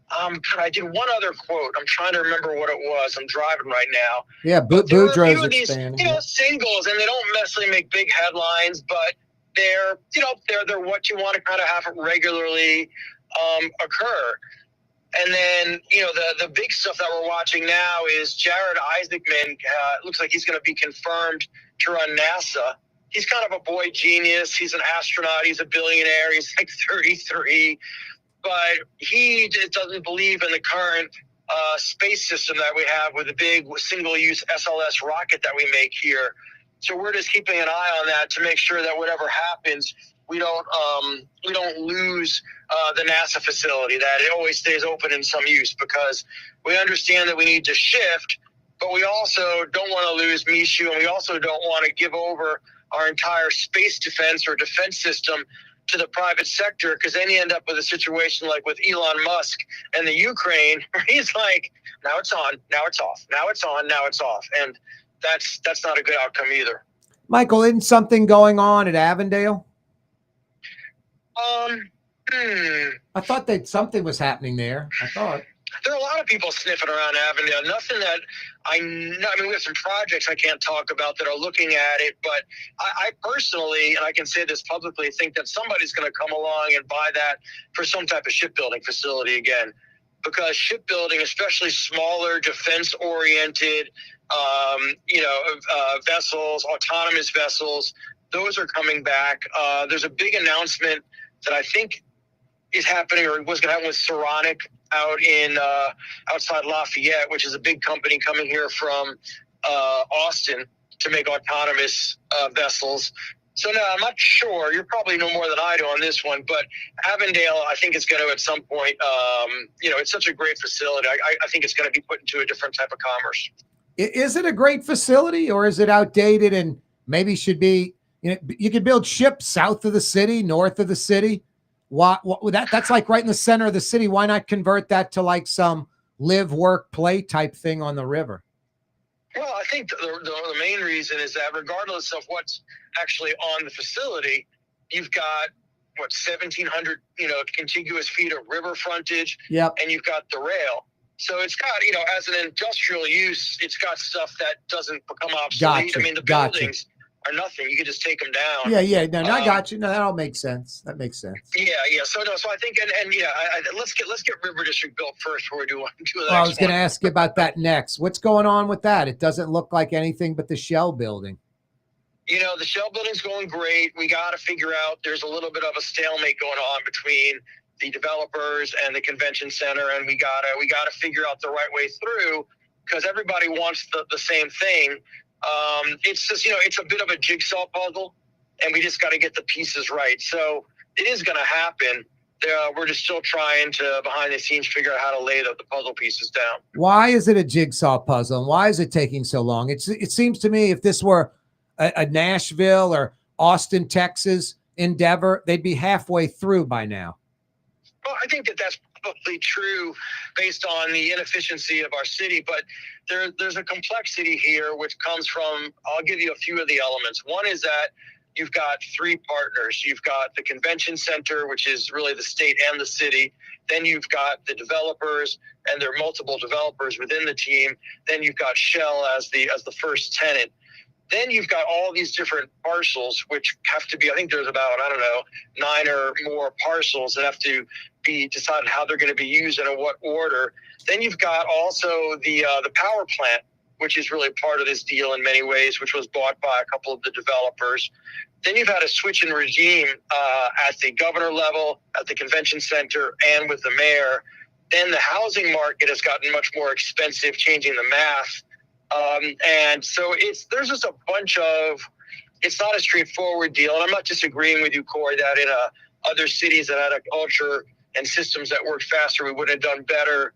I did one other quote. I'm trying to remember what it was. I'm driving right now. Yeah, Boudreaux's expanding. Singles, and they don't necessarily make big headlines, but they're what you want to kind of have regularly occur. And then, the big stuff that we're watching now is Jared Isaacman. Looks like he's going to be confirmed to run NASA. He's kind of a boy genius. He's an astronaut. He's a billionaire. He's like 33. But he just doesn't believe in the current space system that we have with a big single-use SLS rocket that we make here. So we're just keeping an eye on that to make sure that whatever happens, we don't lose the NASA facility, that it always stays open in some use, because we understand that we need to shift, but we also don't want to lose Mishu, and we also don't want to give over our entire space defense or defense system to the private sector, because then you end up with a situation like with Elon Musk and the Ukraine, where he's like, now it's on, now it's off, now it's on, now it's off. And that's not a good outcome either. Michael, isn't something going on at Avondale? I thought that something was happening there. I thought. There are a lot of people sniffing around Avondale. Nothing that I know. I mean, we have some projects I can't talk about that are looking at it, but I personally, and I can say this publicly, think that somebody's going to come along and buy that for some type of shipbuilding facility again, because shipbuilding, especially smaller defense-oriented, vessels, autonomous vessels, those are coming back. There's a big announcement that I think is happening, or was going to happen, with Saronic out in outside Lafayette, which is a big company coming here from Austin to make autonomous vessels. So no, I'm not sure. You probably know more than I do on this one, but Avondale, I think, is going to at some point, it's such a great facility. I think it's going to be put into a different type of commerce. Is it a great facility, or is it outdated and maybe should be, you could build ships south of the city, north of the city. That's like right in the center of the city. Why not convert that to like some live, work, play type thing on the river? Well, I think the main reason is that regardless of what's actually on the facility, you've got 1,700 contiguous feet of river frontage. Yep. And you've got the rail. So it's got, as an industrial use, it's got stuff that doesn't become obsolete. Gotcha. I mean, the buildings are nothing. You can just take them down. Yeah. No, I got you. No, that all makes sense. That makes sense. Yeah. So I think, let's get River District built first before we do the I was going to ask you about that next. What's going on with that? It doesn't look like anything but the shell building. The shell building's going great. We got to figure out, there's a little bit of a stalemate going on between the developers and the convention center, and we gotta figure out the right way through, because everybody wants the same thing. It's just, it's a bit of a jigsaw puzzle, and we just got to get the pieces right. So it is going to happen. We're just still trying to, behind the scenes, figure out how to lay the puzzle pieces down. Why is it a jigsaw puzzle, and why is it taking so long? It seems to me if this were a Nashville or Austin, Texas endeavor, they'd be halfway through by now. Well, I think that's probably true based on the inefficiency of our city, but there's a complexity here which comes from, I'll give you a few of the elements. One is that you've got three partners. You've got the convention center, which is really the state and the city. Then you've got the developers, and there are multiple developers within the team. Then you've got Shell as the first tenant. Then you've got all these different parcels, which have to be, I think there's about, 9 or more parcels that have to be decided how they're going to be used and in what order. Then you've got also the power plant, which is really part of this deal in many ways, which was bought by a couple of the developers. Then you've had a switch in regime at the governor level, at the convention center, and with the mayor. Then the housing market has gotten much more expensive, changing the math. And so there's just a bunch of, it's not a straightforward deal. And I'm not disagreeing with you, Corey, that in other cities that had a culture and systems that worked faster, we would have done better.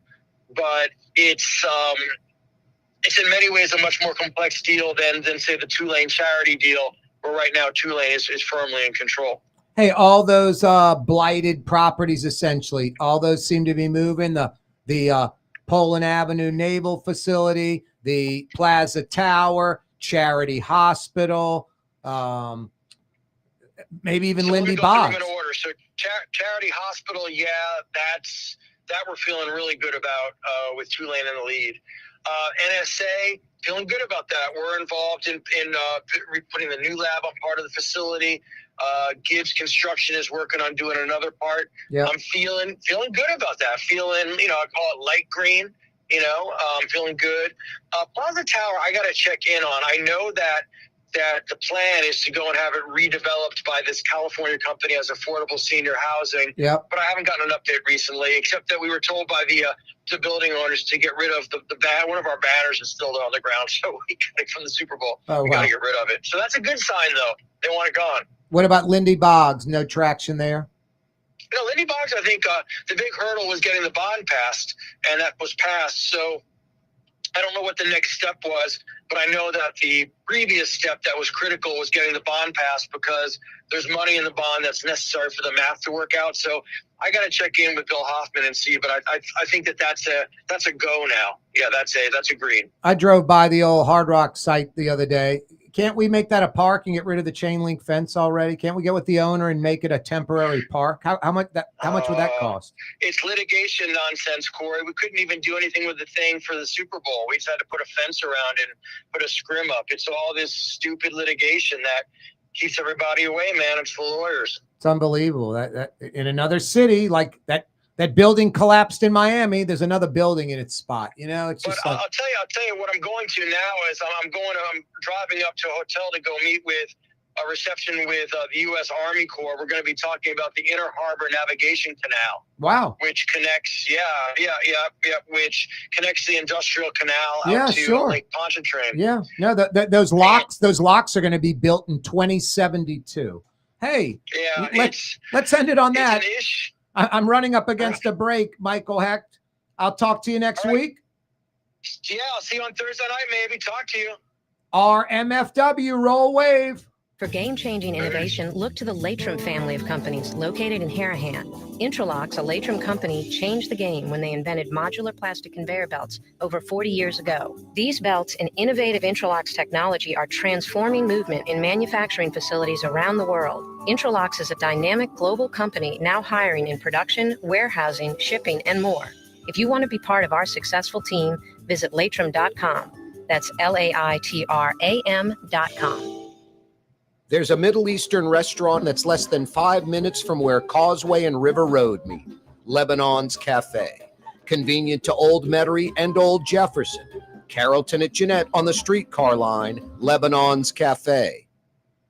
But it's in many ways a much more complex deal than say the Tulane charity deal, where right now Tulane is firmly in control. Hey, all those blighted properties, essentially, all those seem to be moving. The Poland Avenue Naval Facility, the Plaza Tower, Charity Hospital, maybe even Lindy Boggs. So Charity Hospital, that we're feeling really good about with Tulane in the lead. NSA, feeling good about that. We're involved in putting the new lab on part of the facility. Gibbs Construction is working on doing another part. Yep. I'm feeling good about that. Feeling, I call it light green. I'm feeling good. Plaza Tower, I got to check in on. I know that the plan is to go and have it redeveloped by this California company as affordable senior housing. Yep. But I haven't gotten an update recently, except that we were told by the to building owners to get rid of the one of our banners is still on the ground, so we got it from the Super Bowl. Oh, We got wow. to get rid of it. So that's a good sign, though. They want it gone. What about Lindy Boggs? No traction there? Lindy Boggs, I think the big hurdle was getting the bond passed, and that was passed. So I don't know what the next step was, but I know that the previous step that was critical was getting the bond passed because there's money in the bond that's necessary for the math to work out. So I got to check in with Bill Hoffman and see, but I think that's a go now. Yeah, that's agreed. I drove by the old Hard Rock site the other day. Can't we make that a park and get rid of the chain link fence already? Can't we get with the owner and make it a temporary park? How much would that cost? It's litigation nonsense, Corey. We couldn't even do anything with the thing for the Super Bowl. We just had to put a fence around it and put a scrim up. It's all this stupid litigation that keeps everybody away, man. It's for lawyers. It's unbelievable that in another city like that building collapsed in Miami. There's another building in its spot. You know, it's just. But I'll tell you what I'm going to now is I'm driving up to a hotel to go meet with a reception with the U.S. Army Corps. We're going to be talking about the Inner Harbor Navigation Canal. Wow. Which connects, which connects the Industrial Canal out to sure. Lake Pontchartrain. Yeah, no, those locks are going to be built in 2072. Hey, let's end it on that. I'm running up against a break, Michael Hecht. I'll talk to you next week. Yeah, I'll see you on Thursday night, maybe. Talk to you. RMFW, roll wave. For game-changing innovation, look to the Latrim family of companies located in Harahan. Intralox, a Latrim company, changed the game when they invented modular plastic conveyor belts over 40 years ago. These belts and innovative Intralox technology are transforming movement in manufacturing facilities around the world. Intralox is a dynamic global company now hiring in production, warehousing, shipping, and more. If you want to be part of our successful team, visit Latrim.com. That's LAITRAM.com. There's a Middle Eastern restaurant that's less than 5 minutes from where Causeway and River Road meet, Lebanon's Cafe. Convenient to Old Metairie and Old Jefferson. Carrollton at Jeanette on the streetcar line, Lebanon's Cafe.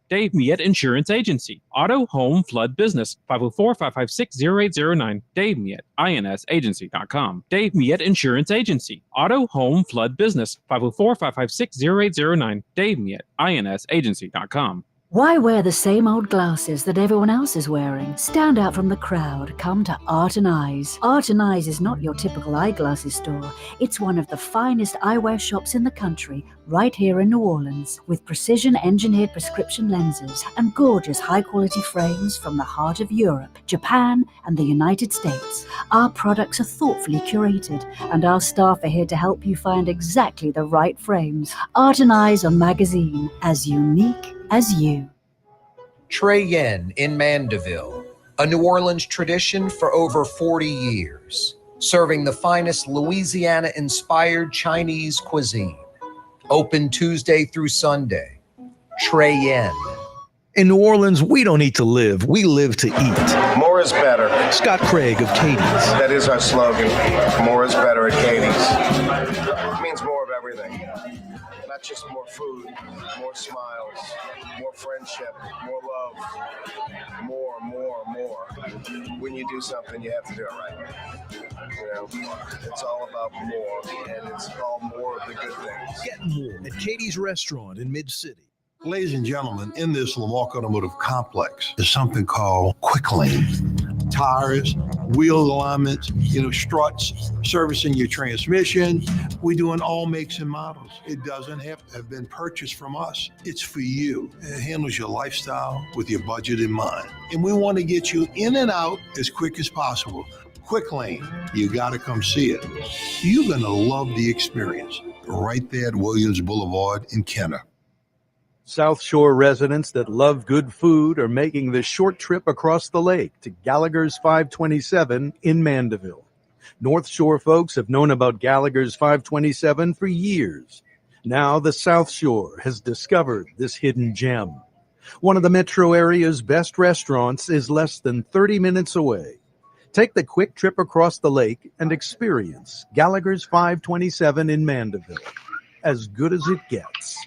Dave Miet Insurance Agency. Auto, home, flood, business. 504-556-0809. Dave Miet, INSagency.com. Dave Miet Insurance Agency. Auto, home, flood, business. 504-556-0809. Dave Miet, INSagency.com. Why wear the same old glasses that everyone else is wearing? Stand out from the crowd. Come to Art and Eyes. Art and Eyes is not your typical eyeglasses store. It's one of the finest eyewear shops in the country, right here in New Orleans, with precision-engineered prescription lenses and gorgeous high-quality frames from the heart of Europe, Japan, and the United States. Our products are thoughtfully curated, and our staff are here to help you find exactly the right frames. Art and Eyes on magazine, as unique as you. Trey Yen in Mandeville, a New Orleans tradition for over 40 years, serving the finest Louisiana-inspired Chinese cuisine. Open Tuesday through Sunday. Trey Yen. In New Orleans, we don't eat to live, we live to eat. More is better. Scott Craig of Katie's. That is our slogan. More is better at Katie's. It means more of everything. Not just more food, more smiles, more friendship, more love, more. When you do something, you have to do it right. You know, it's all about more, and it's all more of the good things. Get more at Katie's Restaurant in Mid-City. Ladies and gentlemen, in this Lamarck Automotive Complex is something called Quick Lane. Tires, wheel alignments, struts, servicing your transmission. We do in all makes and models. It doesn't have to have been purchased from us. It's for you. It handles your lifestyle with your budget in mind. And we want to get you in and out as quick as possible. Quick Lane, you got to come see it. You're going to love the experience. Right there at Williams Boulevard in Kenner. South Shore residents that love good food are making the short trip across the lake to Gallagher's 527 in Mandeville. North Shore folks have known about Gallagher's 527 for years. Now the South Shore has discovered this hidden gem. One of the metro area's best restaurants is less than 30 minutes away. Take the quick trip across the lake and experience Gallagher's 527 in Mandeville. As good as it gets.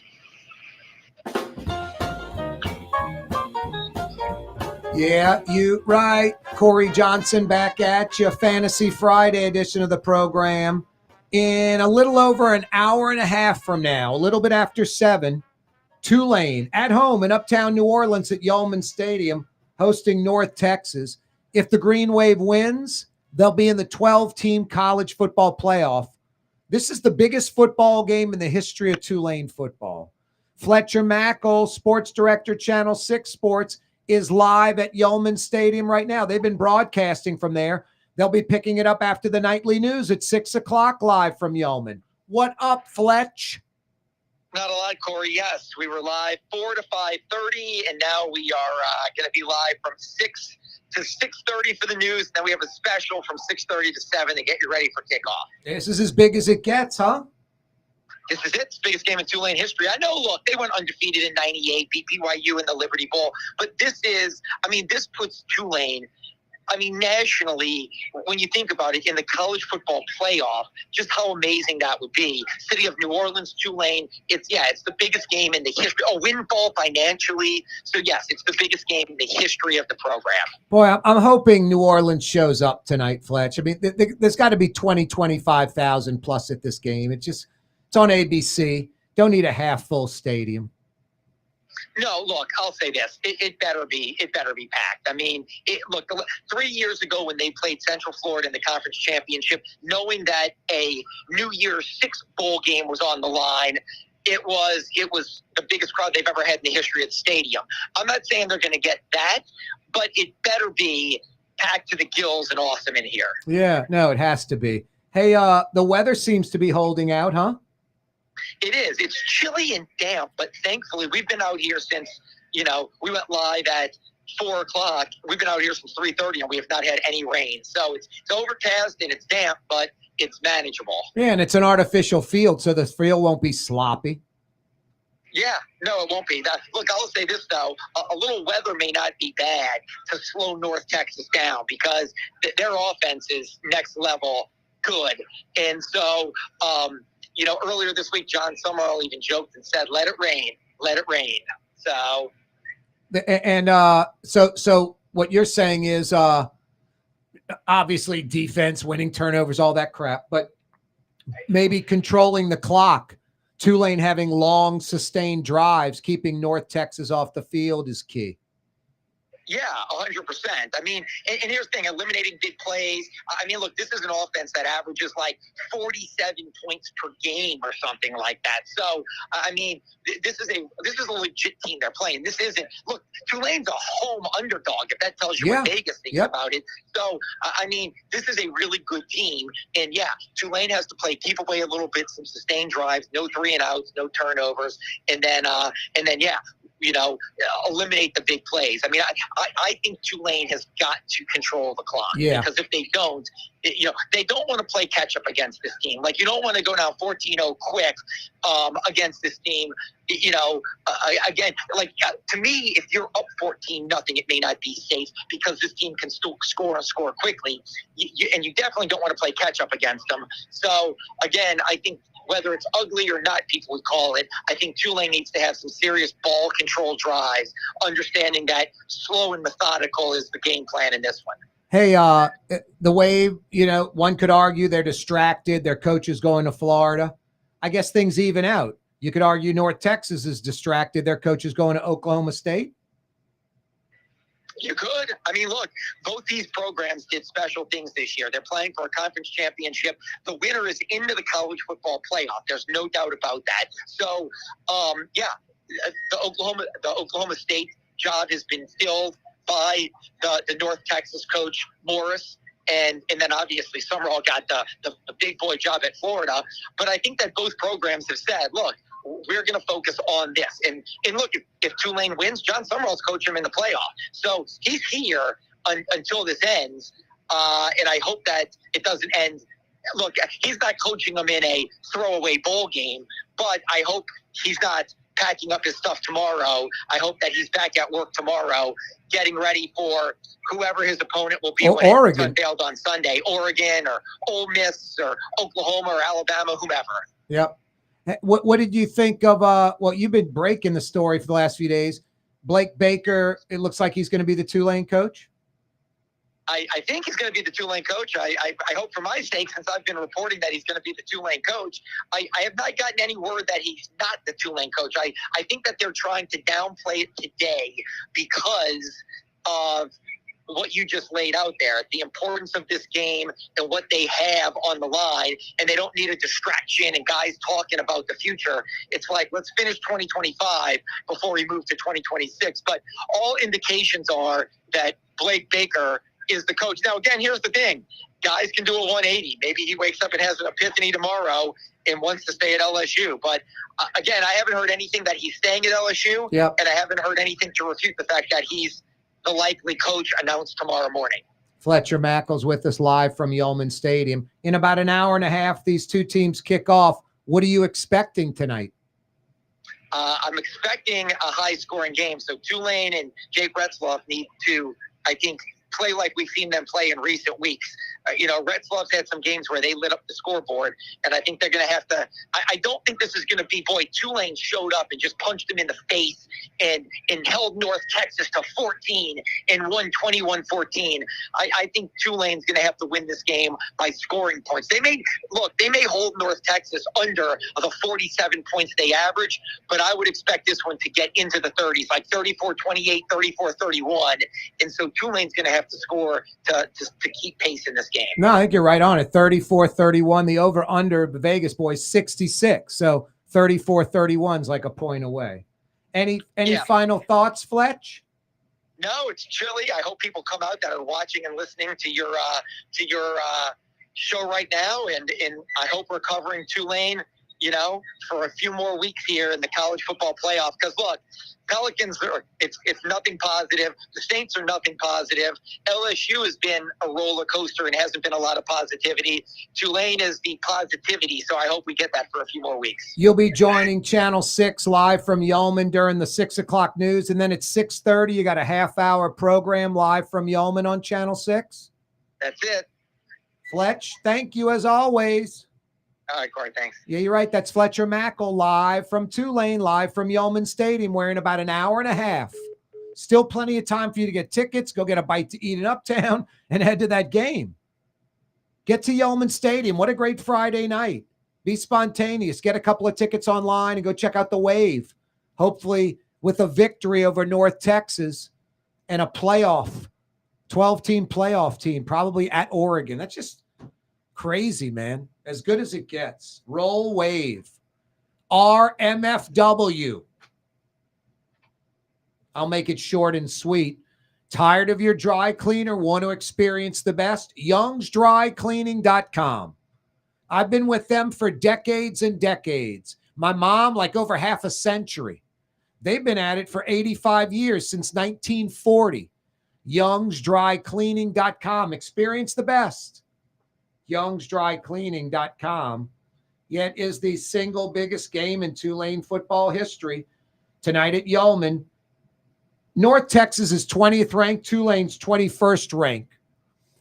Yeah, you right. Corey Johnson back at you. Fantasy Friday edition of the program. In a little over an hour and a half from now, a little bit after 7, Tulane at home in uptown New Orleans at Yeoman Stadium, hosting North Texas. If the Green Wave wins, they'll be in the 12-team college football playoff. This is the biggest football game in the history of Tulane football. Fletcher Mackel, sports director, Channel 6 Sports, is live at Yeoman Stadium right now. They've been broadcasting from there. They'll be picking it up after the nightly news at 6 o'clock live from Yeoman. What up, Fletch? Not a lot, Corey. Yes, we were live 4 to 5:30, and now we are going to be live from 6 to 6:30 for the news. Then we have a special from 6:30 to 7 to get you ready for kickoff. This is as big as it gets, huh? This is it. It's the biggest game in Tulane history. I know, look, they went undefeated in 98, beat BYU in the Liberty Bowl. But this puts Tulane, nationally, when you think about it, in the college football playoff, just how amazing that would be. City of New Orleans, Tulane, it's the biggest game in the history. A windfall financially. So, yes, it's the biggest game in the history of the program. Boy, I'm hoping New Orleans shows up tonight, Fletch. There's got to be 20, 25,000 plus at this game. It's on ABC. Don't need a half-full stadium. No, look, I'll say this. It better be packed. 3 years ago when they played Central Florida in the conference championship, knowing that a New Year's Six bowl game was on the line, it was the biggest crowd they've ever had in the history of the stadium. I'm not saying they're going to get that, but it better be packed to the gills and awesome in here. Yeah, no, it has to be. Hey, the weather seems to be holding out, huh? It is. It's chilly and damp, but thankfully we've been out here since, we went live at 4 o'clock. We've been out here since 3:30 and we have not had any rain. So it's overcast and it's damp, but it's manageable. Yeah, and it's an artificial field, so the field won't be sloppy. Yeah, no, it won't be. Look, I'll say this, though. A little weather may not be bad to slow North Texas down because their offense is next level good. And so, earlier this week, John Summerall even joked and said, let it rain. So. So what you're saying is obviously defense, winning turnovers, all that crap, but maybe controlling the clock, Tulane having long, sustained drives, keeping North Texas off the field is key. Yeah, 100%. And here's the thing, eliminating big plays. Look, this is an offense that averages like 47 points per game or something like that. So, this is a legit team they're playing. This isn't, look, Tulane's a home underdog, if that tells you what Vegas thinks about it. So, this is a really good team. And yeah, Tulane has to keep away a little bit, some sustained drives, no 3-and-outs, no turnovers. And then eliminate the big plays. I think Tulane has got to control the clock. Yeah. Because if they don't, they don't want to play catch up against this team. Like, you don't want to go down 14-0 quick against this team. Again, to me, if you're up 14-0, it may not be safe because this team can still score quickly. And you definitely don't want to play catch up against them. So, again, I think whether it's ugly or not, people would call it, I think Tulane needs to have some serious ball control drives, understanding that slow and methodical is the game plan in this one. Hey, the Wave, one could argue they're distracted. Their coach is going to Florida. I guess things even out. You could argue North Texas is distracted. Their coach is going to Oklahoma State. You could. Look, both these programs did special things this year. They're playing for a conference championship. The winner is into the college football playoff. There's no doubt about that. So, the Oklahoma State job has been filled by the North Texas coach, Morris. And then obviously Summerall got the big boy job at Florida. But I think that both programs have said, look, we're going to focus on this. And look, if Tulane wins, John Summerall's coaching him in the playoff. So he's here until this ends. And I hope that it doesn't end. Look, he's not coaching them in a throwaway bowl game, but I hope he's not packing up his stuff tomorrow. I hope that he's back at work tomorrow, getting ready for whoever his opponent will be when it's unveiled on Sunday, Oregon or Ole Miss or Oklahoma or Alabama, whomever. Yep. What did you think of, you've been breaking the story for the last few days. Blake Baker, it looks like he's going to be the Tulane coach. I think he's going to be the Tulane coach. I hope for my sake, since I've been reporting that he's going to be the Tulane coach, I have not gotten any word that he's not the Tulane coach. I think that they're trying to downplay it today because of what you just laid out there, the importance of this game and what they have on the line, and they don't need a distraction and guys talking about the future. It's like, let's finish 2025 before we move to 2026. But all indications are that Blake Baker is the coach. Now, again, here's the thing. Guys can do a 180. Maybe he wakes up and has an epiphany tomorrow and wants to stay at LSU. But again, I haven't heard anything that he's staying at LSU, and I haven't heard anything to refute the fact that he's the likely coach announced tomorrow morning. Fletcher Mackel's with us live from Yeoman Stadium. In about an hour and a half, these two teams kick off. What are you expecting tonight? I'm expecting a high-scoring game. So Tulane and Jake Retzloff need to, I think, play like we've seen them play in recent weeks. Retzloff's had some games where they lit up the scoreboard, and I think they're going to have to – I don't think this is going to be, Tulane showed up and just punched them in the face and held North Texas to 14 and won 21-14. I think Tulane's going to have to win this game by scoring points. They may hold North Texas under the 47 points they average, but I would expect this one to get into the 30s, like 34-28, 34-31. And so Tulane's going to have to score to keep pace in this game. No, I think you're right on it. 34-31. The over-under, the Vegas boys, 66. So 34-31 is like a point away. Any final thoughts, Fletch? No, it's chilly. I hope people come out that are watching and listening to your show right now, and I hope we're covering Tulane, for a few more weeks here in the college football playoff. Because look, Pelicans it's nothing positive. The Saints are nothing positive. LSU has been a roller coaster and hasn't been a lot of positivity. Tulane is the positivity, so I hope we get that for a few more weeks. You'll be joining Channel 6 live from Yeoman during the 6 o'clock news, and then at 6:30 you got a half-hour program live from Yeoman on Channel 6. That's it. Fletch, thank you as always. All right, Corey, thanks. Yeah, you're right. That's Fletcher Mackel live from Tulane, live from Yeoman Stadium. We're in about an hour and a half. Still plenty of time for you to get tickets, go get a bite to eat in Uptown, and head to that game. Get to Yeoman Stadium. What a great Friday night. Be spontaneous. Get a couple of tickets online and go check out the Wave. Hopefully with a victory over North Texas and a playoff, 12-team playoff team, probably at Oregon. That's just crazy, man. As good as it gets. Roll Wave. RMFW. I'll make it short and sweet. Tired of your dry cleaner? Want to experience the best? YoungsDryCleaning.com. I've been with them for decades and decades. My mom, like over half a century. They've been at it for 85 years, since 1940. YoungsDryCleaning.com. Experience the best. YoungsDryCleaning.com. Yet is the single biggest game in Tulane football history tonight at Yeoman. North Texas is 20th ranked. Tulane's 21st ranked.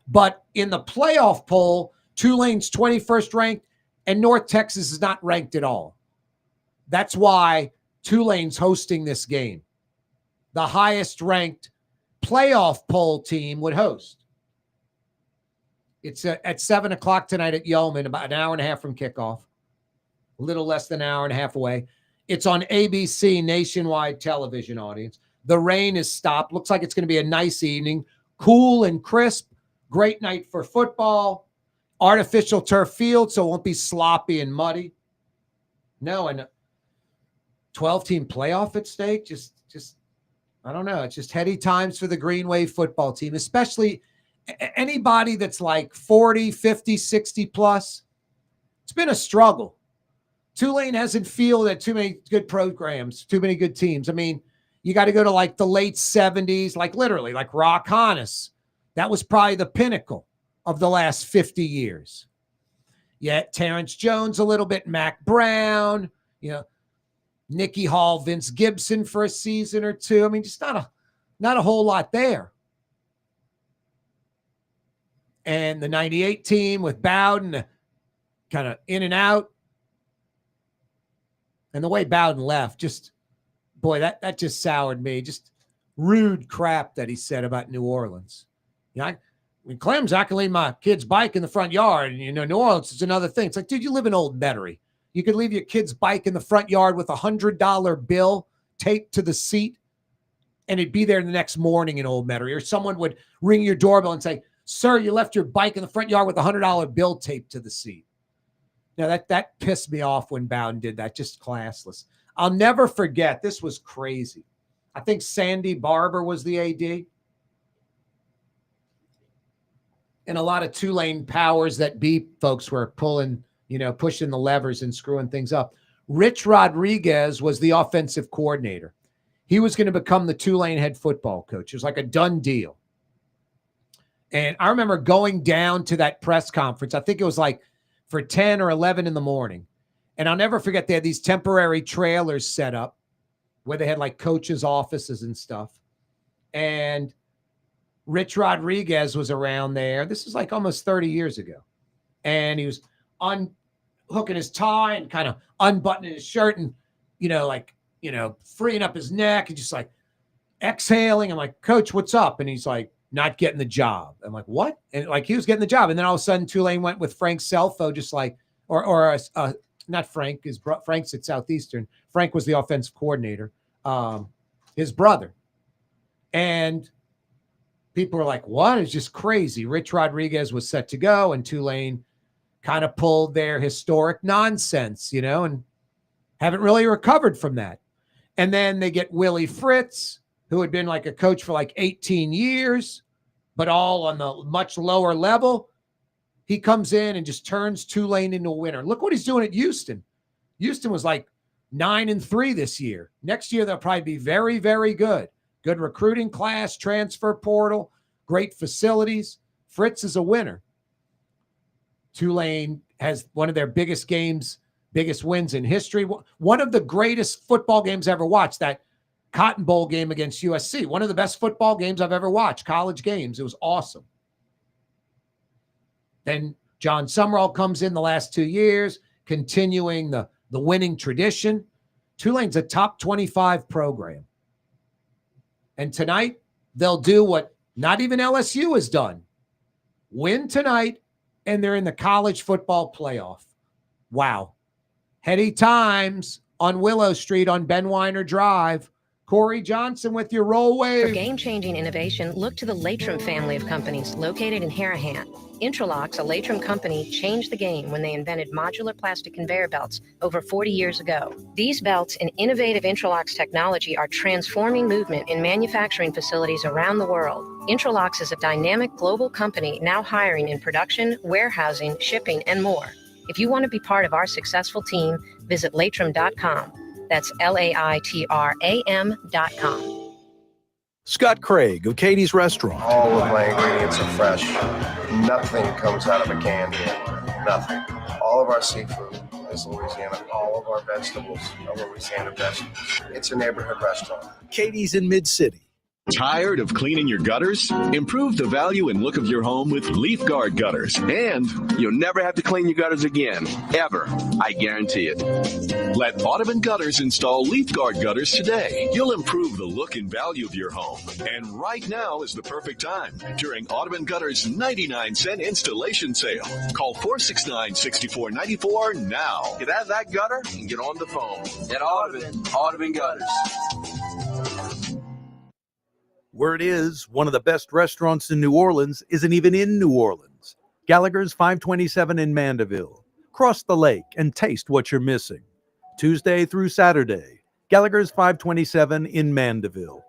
But in the playoff poll, Tulane's 21st ranked and North Texas is not ranked at all. That's why Tulane's hosting this game. The highest ranked playoff poll team would host. It's at 7 o'clock tonight at Yeoman, about an hour and a half from kickoff. A little less than an hour and a half away. It's on ABC nationwide television audience. The rain is stopped. Looks like it's going to be a nice evening. Cool and crisp. Great night for football. Artificial turf field, so it won't be sloppy and muddy. No, and 12-team playoff at stake. Just I don't know. It's just heady times for the Green Wave football team, especially anybody that's like 40, 50, 60 plus. It's been a struggle. Tulane hasn't fielded too many good programs, too many good teams. I mean, you got to go to like the late 70s, like literally, like Rock Honus. That was probably the pinnacle of the last 50 years. Yet Terrence Jones a little bit, Mac Brown, Nicky Hall, Vince Gibson for a season or two. I mean, just not a whole lot there. And the 98 team with Bowden kind of in and out. And the way Bowden left, just, boy, that just soured me. Just rude crap that he said about New Orleans. mean, Clem's, I can leave my kid's bike in the front yard. And, you know, New Orleans is another thing. It's like, dude, you live in Old Metairie. You could leave your kid's bike in the front yard with $100 bill taped to the seat, and it'd be there the next morning in Old Metairie. Or someone would ring your doorbell and say, sir, you left your bike in the front yard with $100 bill taped to the seat. Now, that pissed me off when Bowden did that. Just classless. I'll never forget. This was crazy. I think Sandy Barber was the AD. And a lot of Tulane powers that be folks were pulling, you know, pushing the levers and screwing things up. Rich Rodriguez was the offensive coordinator. He was going to become the Tulane head football coach. It was like a done deal. And I remember going down to that press conference. I think it was like for 10 or 11 in the morning. And I'll never forget, they had these temporary trailers set up where they had like coaches' offices and stuff. And Rich Rodriguez was around there. This is like almost 30 years ago. And he was unhooking his tie and kind of unbuttoning his shirt and, you know, like, you know, freeing up his neck and just like exhaling. I'm like, Coach, what's up? And he's like, not getting the job. I'm like, what? And like, he was getting the job. And then all of a sudden Tulane went with Frank Selfo, just like, not Frank, Frank's at Southeastern. Frank was the offensive coordinator, his brother. And people were like, what? It's just crazy. Rich Rodriguez was set to go, and Tulane kind of pulled their historic nonsense, you know, and haven't really recovered from that. And then they get Willie Fritz, who had been like a coach for like 18 years, but all on the much lower level. He comes in and just turns Tulane into a winner. Look what he's doing at Houston. Houston was like 9-3 this year. Next year, they'll probably be very, very good. Good recruiting class, transfer portal, great facilities. Fritz is a winner. Tulane has one of their biggest games, biggest wins in history. One of the greatest football games I ever watched, that Cotton Bowl game against USC. One of the best football games I've ever watched, college games. It was awesome. Then John Summerall comes in the last 2 years, continuing the winning tradition. Tulane's a top 25 program. And tonight, they'll do what not even LSU has done. Win tonight, and they're in the college football playoff. Wow. Heady times on Willow Street on Ben Weiner Drive. Corey Johnson with your roll wave. For game-changing innovation, look to the Latrim family of companies located in Harahan. Intralocks, a Latrim company, changed the game when they invented modular plastic conveyor belts over 40 years ago. These belts and innovative Intralocks technology are transforming movement in manufacturing facilities around the world. Intralocks is a dynamic global company now hiring in production, warehousing, shipping, and more. If you want to be part of our successful team, visit Latrim.com. That's LAITRAM.com. Scott Craig of Katie's Restaurant. All of my ingredients are fresh. Nothing comes out of a can here. Nothing. All of our seafood is Louisiana. All of our vegetables are Louisiana vegetables. It's a neighborhood restaurant. Katie's in Mid-City. Tired of cleaning your gutters? Improve the value and look of your home with Leaf Guard gutters. And you'll never have to clean your gutters again. Ever. I guarantee it. Let Audubon Gutters install Leaf Guard gutters today. You'll improve the look and value of your home. And right now is the perfect time during Audubon Gutters' 99-cent installation sale. Call 469-6494 now. Get out of that gutter and get on the phone. At Audubon Gutters. Word is, one of the best restaurants in New Orleans isn't even in New Orleans. Gallagher's 527 in Mandeville. Cross the lake and taste what you're missing. Tuesday through Saturday. Gallagher's 527 in Mandeville.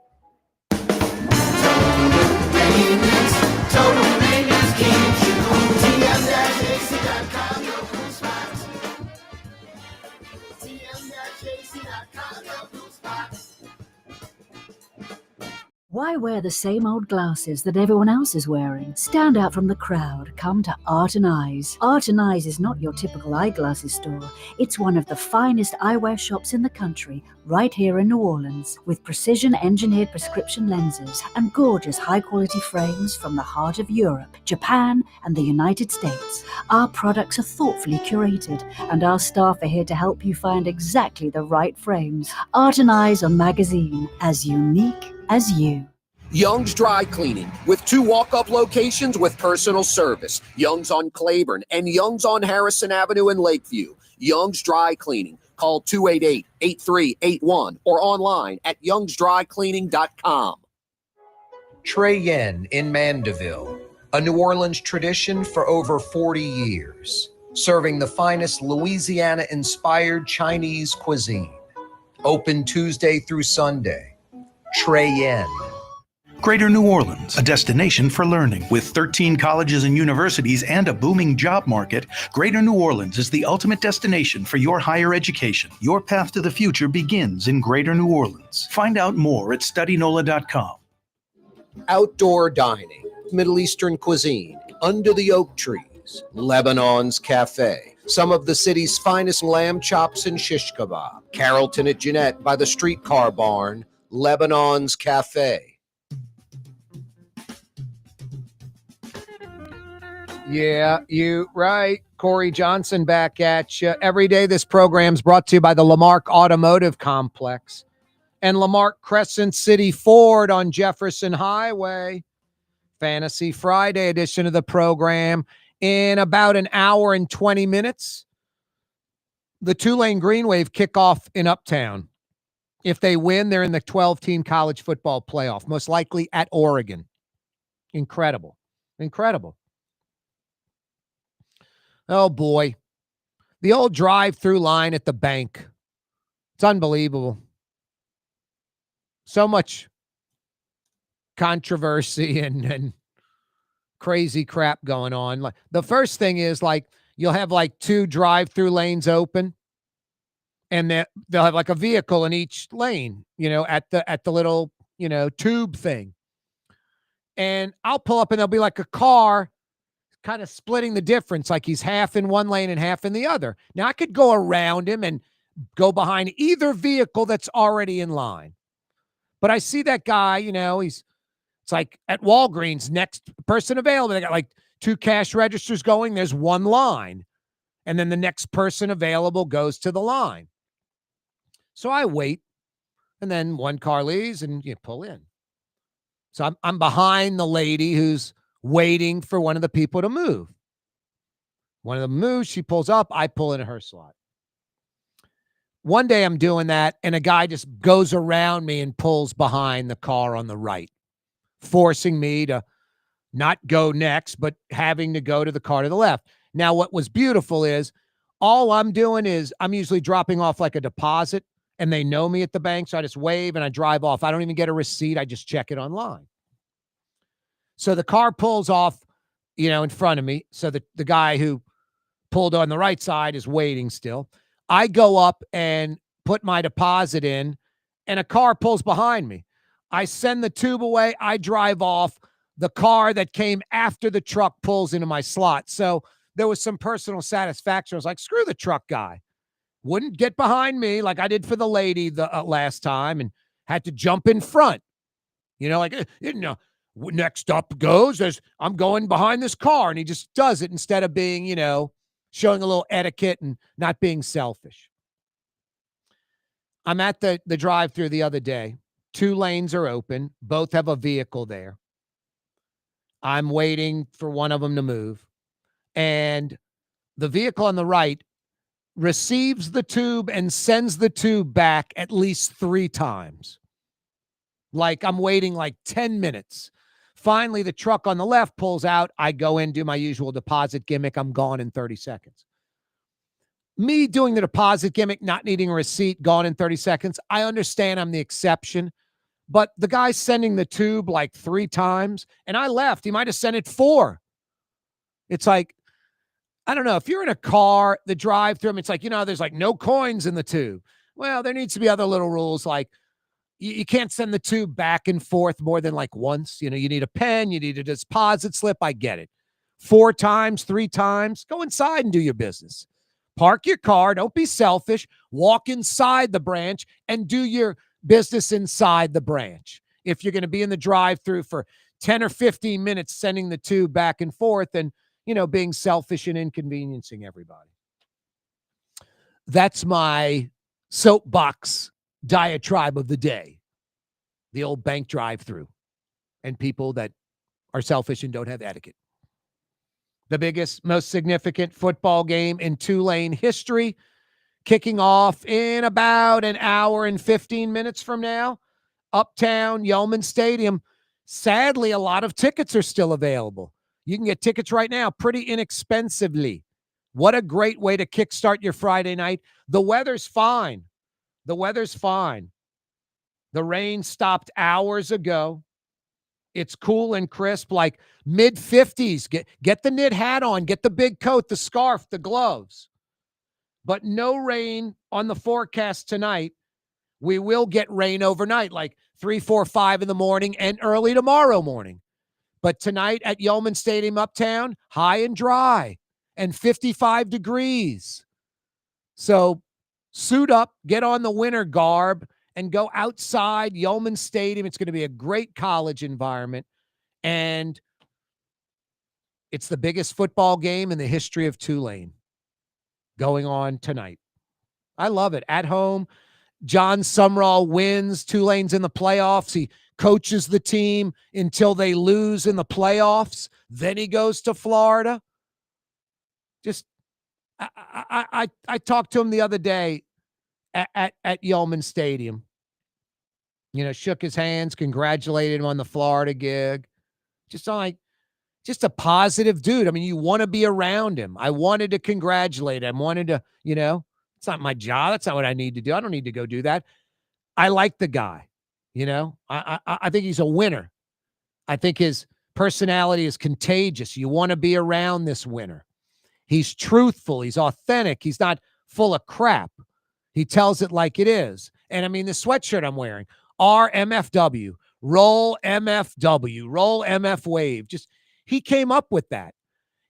Why wear the same old glasses that everyone else is wearing? Stand out from the crowd. Come to Art and Eyes. Art and Eyes is not your typical eyeglasses store. It's one of the finest eyewear shops in the country, right here in New Orleans, with precision-engineered prescription lenses and gorgeous high-quality frames from the heart of Europe, Japan, and the United States. Our products are thoughtfully curated, and our staff are here to help you find exactly the right frames. Art and Eyes on magazine, as unique as you. Young's Dry Cleaning, with 2 walk-up locations with personal service. Young's on Claiborne and Young's on Harrison Avenue in Lakeview. Young's Dry Cleaning. Call 288-8381 or online at youngsdrycleaning.com. Trey Yen in Mandeville, a New Orleans tradition for over 40 years, serving the finest Louisiana-inspired Chinese cuisine. Open Tuesday through Sunday. Trey Yen. Greater New Orleans, a destination for learning. With 13 colleges and universities and a booming job market, Greater New Orleans is the ultimate destination for your higher education. Your path to the future begins in Greater New Orleans. Find out more at studynola.com. Outdoor dining, Middle Eastern cuisine, under the oak trees, Lebanon's Cafe, some of the city's finest lamb chops and shish kebab, Carrollton at Jeanette by the streetcar barn, Lebanon's Cafe. Yeah, you right. Corey Johnson back at you. Every day this program's brought to you by the Lamarck Automotive Complex and Lamarck Crescent City Ford on Jefferson Highway. Fantasy Friday edition of the program. In about an hour and 20 minutes, the Tulane Green Wave kickoff in Uptown. If they win, they're in the 12-team college football playoff, most likely at Oregon. Incredible. Incredible. Oh, boy. The old drive-through line at the bank. It's unbelievable. So much controversy and crazy crap going on. Like the first thing is like you'll have like 2 drive-through lanes open, and they'll have like a vehicle in each lane, at the little, tube thing. And I'll pull up and there'll be like a car kind of splitting the difference, like he's half in one lane and half in the other. Now I could go around him and go behind either vehicle that's already in line. But I see that guy, it's like at Walgreens, next person available. They got like 2 cash registers going. There's one line. And then the next person available goes to the line. So I wait. And then one car leaves and you pull in. So I'm behind the lady who's waiting for one of the people to move. One of them moves, she pulls up, I pull into her slot. One day I'm doing that, and a guy just goes around me and pulls behind the car on the right, forcing me to not go next, but having to go to the car to the left. Now, what was beautiful is all I'm doing is I'm usually dropping off like a deposit, and they know me at the bank, so I just wave and I drive off. I don't even get a receipt. I just check it online. So the car pulls off, in front of me. So the guy who pulled on the right side is waiting still. I go up and put my deposit in, and a car pulls behind me. I send the tube away. I drive off. The car that came after the truck pulls into my slot. So there was some personal satisfaction. I was like, screw the truck guy. Wouldn't get behind me like I did for the lady the last time and had to jump in front. Next up goes, I'm going behind this car, and he just does it instead of being, showing a little etiquette and not being selfish. I'm at the drive-thru the other day. 2 lanes are open. Both have a vehicle there. I'm waiting for one of them to move. And the vehicle on the right receives the tube and sends the tube back at least 3 times. Like I'm waiting like 10 minutes. Finally, the truck on the left pulls out. I go in, do my usual deposit gimmick. I'm gone in 30 seconds. Me doing the deposit gimmick, not needing a receipt, gone in 30 seconds. I understand I'm the exception, but the guy's sending the tube like 3 times, and I left. He might have sent it 4. It's like, I don't know. If you're in a car, the drive-thru, it's like, there's like no coins in the tube. Well, there needs to be other little rules like, you can't send the tube back and forth more than like once. You need a pen. You need a deposit slip. I get it. 4 times, 3 times. Go inside and do your business. Park your car. Don't be selfish. Walk inside the branch and do your business inside the branch. If you're going to be in the drive-thru for 10 or 15 minutes sending the tube back and forth and, being selfish and inconveniencing everybody. That's my soapbox diatribe of the day. The old bank drive-thru. and people that are selfish and don't have etiquette. The biggest, most significant football game in Tulane history, kicking off in about an hour and 15 minutes from now. Uptown Yeoman Stadium. Sadly, a lot of tickets are still available. You can get tickets right now pretty inexpensively. What a great way to kickstart your Friday night. The weather's fine. The weather's fine. The rain stopped hours ago. It's cool and crisp, like mid-50s. Get the knit hat on. Get the big coat, the scarf, the gloves. But no rain on the forecast tonight. We will get rain overnight, like 3, 4, 5 in the morning and early tomorrow morning. But tonight at Yeoman Stadium Uptown, high and dry and 55 degrees. So suit up, get on the winter garb, and go outside Yeoman Stadium. It's going to be a great college environment. And it's the biggest football game in the history of Tulane going on tonight. I love it. At home, John Sumrall wins. Tulane's in the playoffs. He coaches the team until they lose in the playoffs. Then he goes to Florida. Just, I talked to him the other day at Yeoman Stadium. You know, shook his hands, congratulated him on the Florida gig. Just a positive dude. I mean, you want to be around him. I wanted to congratulate him. Wanted to, it's not my job. That's not what I need to do. I don't need to go do that. I like the guy. I think he's a winner. I think his personality is contagious. You want to be around this winner. He's truthful. He's authentic. He's not full of crap. He tells it like it is. And I mean, the sweatshirt I'm wearing, RMFW, roll MFW, roll MF wave. He came up with that.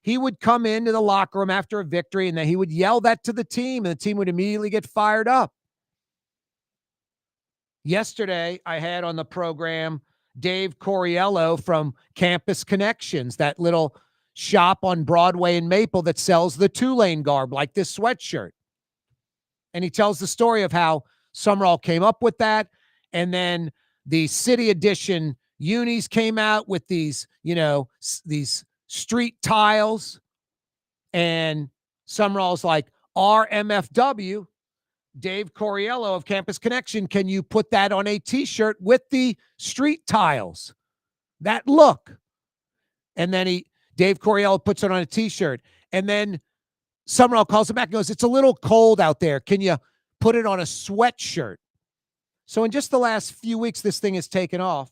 He would come into the locker room after a victory, and then he would yell that to the team, and the team would immediately get fired up. Yesterday, I had on the program Dave Coriello from Campus Connections, that little shop on Broadway and Maple that sells the Tulane garb, like this sweatshirt. And he tells the story of how Sumrall came up with that, and then the City Edition unis came out with these, these street tiles, and Sumrall's like, RMFW, Dave Coriello of Campus Connection, can you put that on a t-shirt with the street tiles? That look. And then Dave Coriello puts it on a t-shirt, and then Sumrall calls him back and goes, it's a little cold out there. Can you put it on a sweatshirt? So in just the last few weeks, this thing has taken off.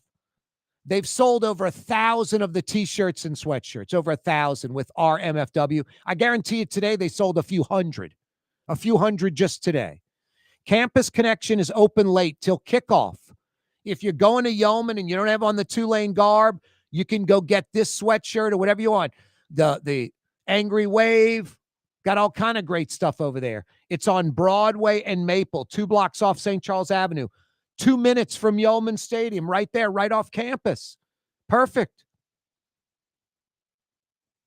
They've sold over 1,000 of the t-shirts and sweatshirts, over 1,000 with RMFW. I guarantee you today they sold a few hundred just today. Campus Connection is open late till kickoff. If you're going to Yeoman and you don't have on the Tulane garb, you can go get this sweatshirt or whatever you want. The Angry Wave, got all kind of great stuff over there. It's on Broadway and Maple, 2 blocks off St. Charles Avenue. 2 minutes from Yeoman Stadium, right there, right off campus. Perfect.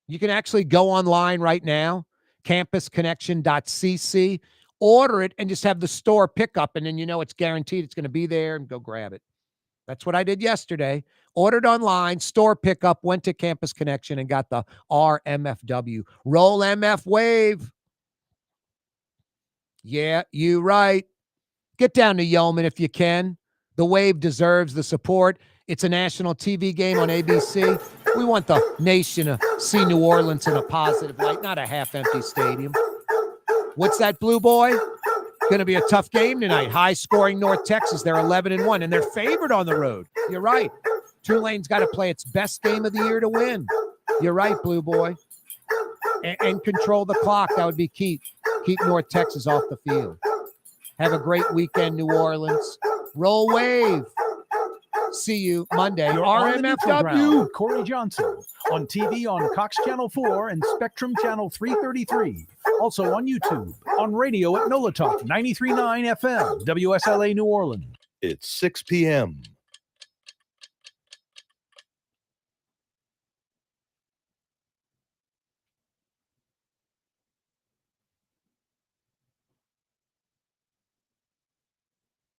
You can actually go online right now, campusconnection.cc, order it, and just have the store pick up, and then it's guaranteed it's going to be there, and go grab it. That's what I did yesterday. Ordered online, store pickup, went to Campus Connection, and got the RMFW. Roll MF Wave. Yeah, you right. Get down to Yeoman if you can. The Wave deserves the support. It's a national TV game on ABC. We want the nation to see New Orleans in a positive light, not a half-empty stadium. What's that, Blue Boy? Going to be a tough game tonight. High-scoring North Texas. They're 11-1, and they're favored on the road. You're right. Tulane's got to play its best game of the year to win. You're right, Blue Boy. And control the clock. That would be key. Keep North Texas off the field. Have a great weekend, New Orleans. Roll Wave. See you Monday. RMFW. Corey Johnson on TV on Cox Channel 4 and Spectrum Channel 333. Also on YouTube, on radio at NOLA Talk 93.9 FM, WSLA New Orleans. It's 6 p.m.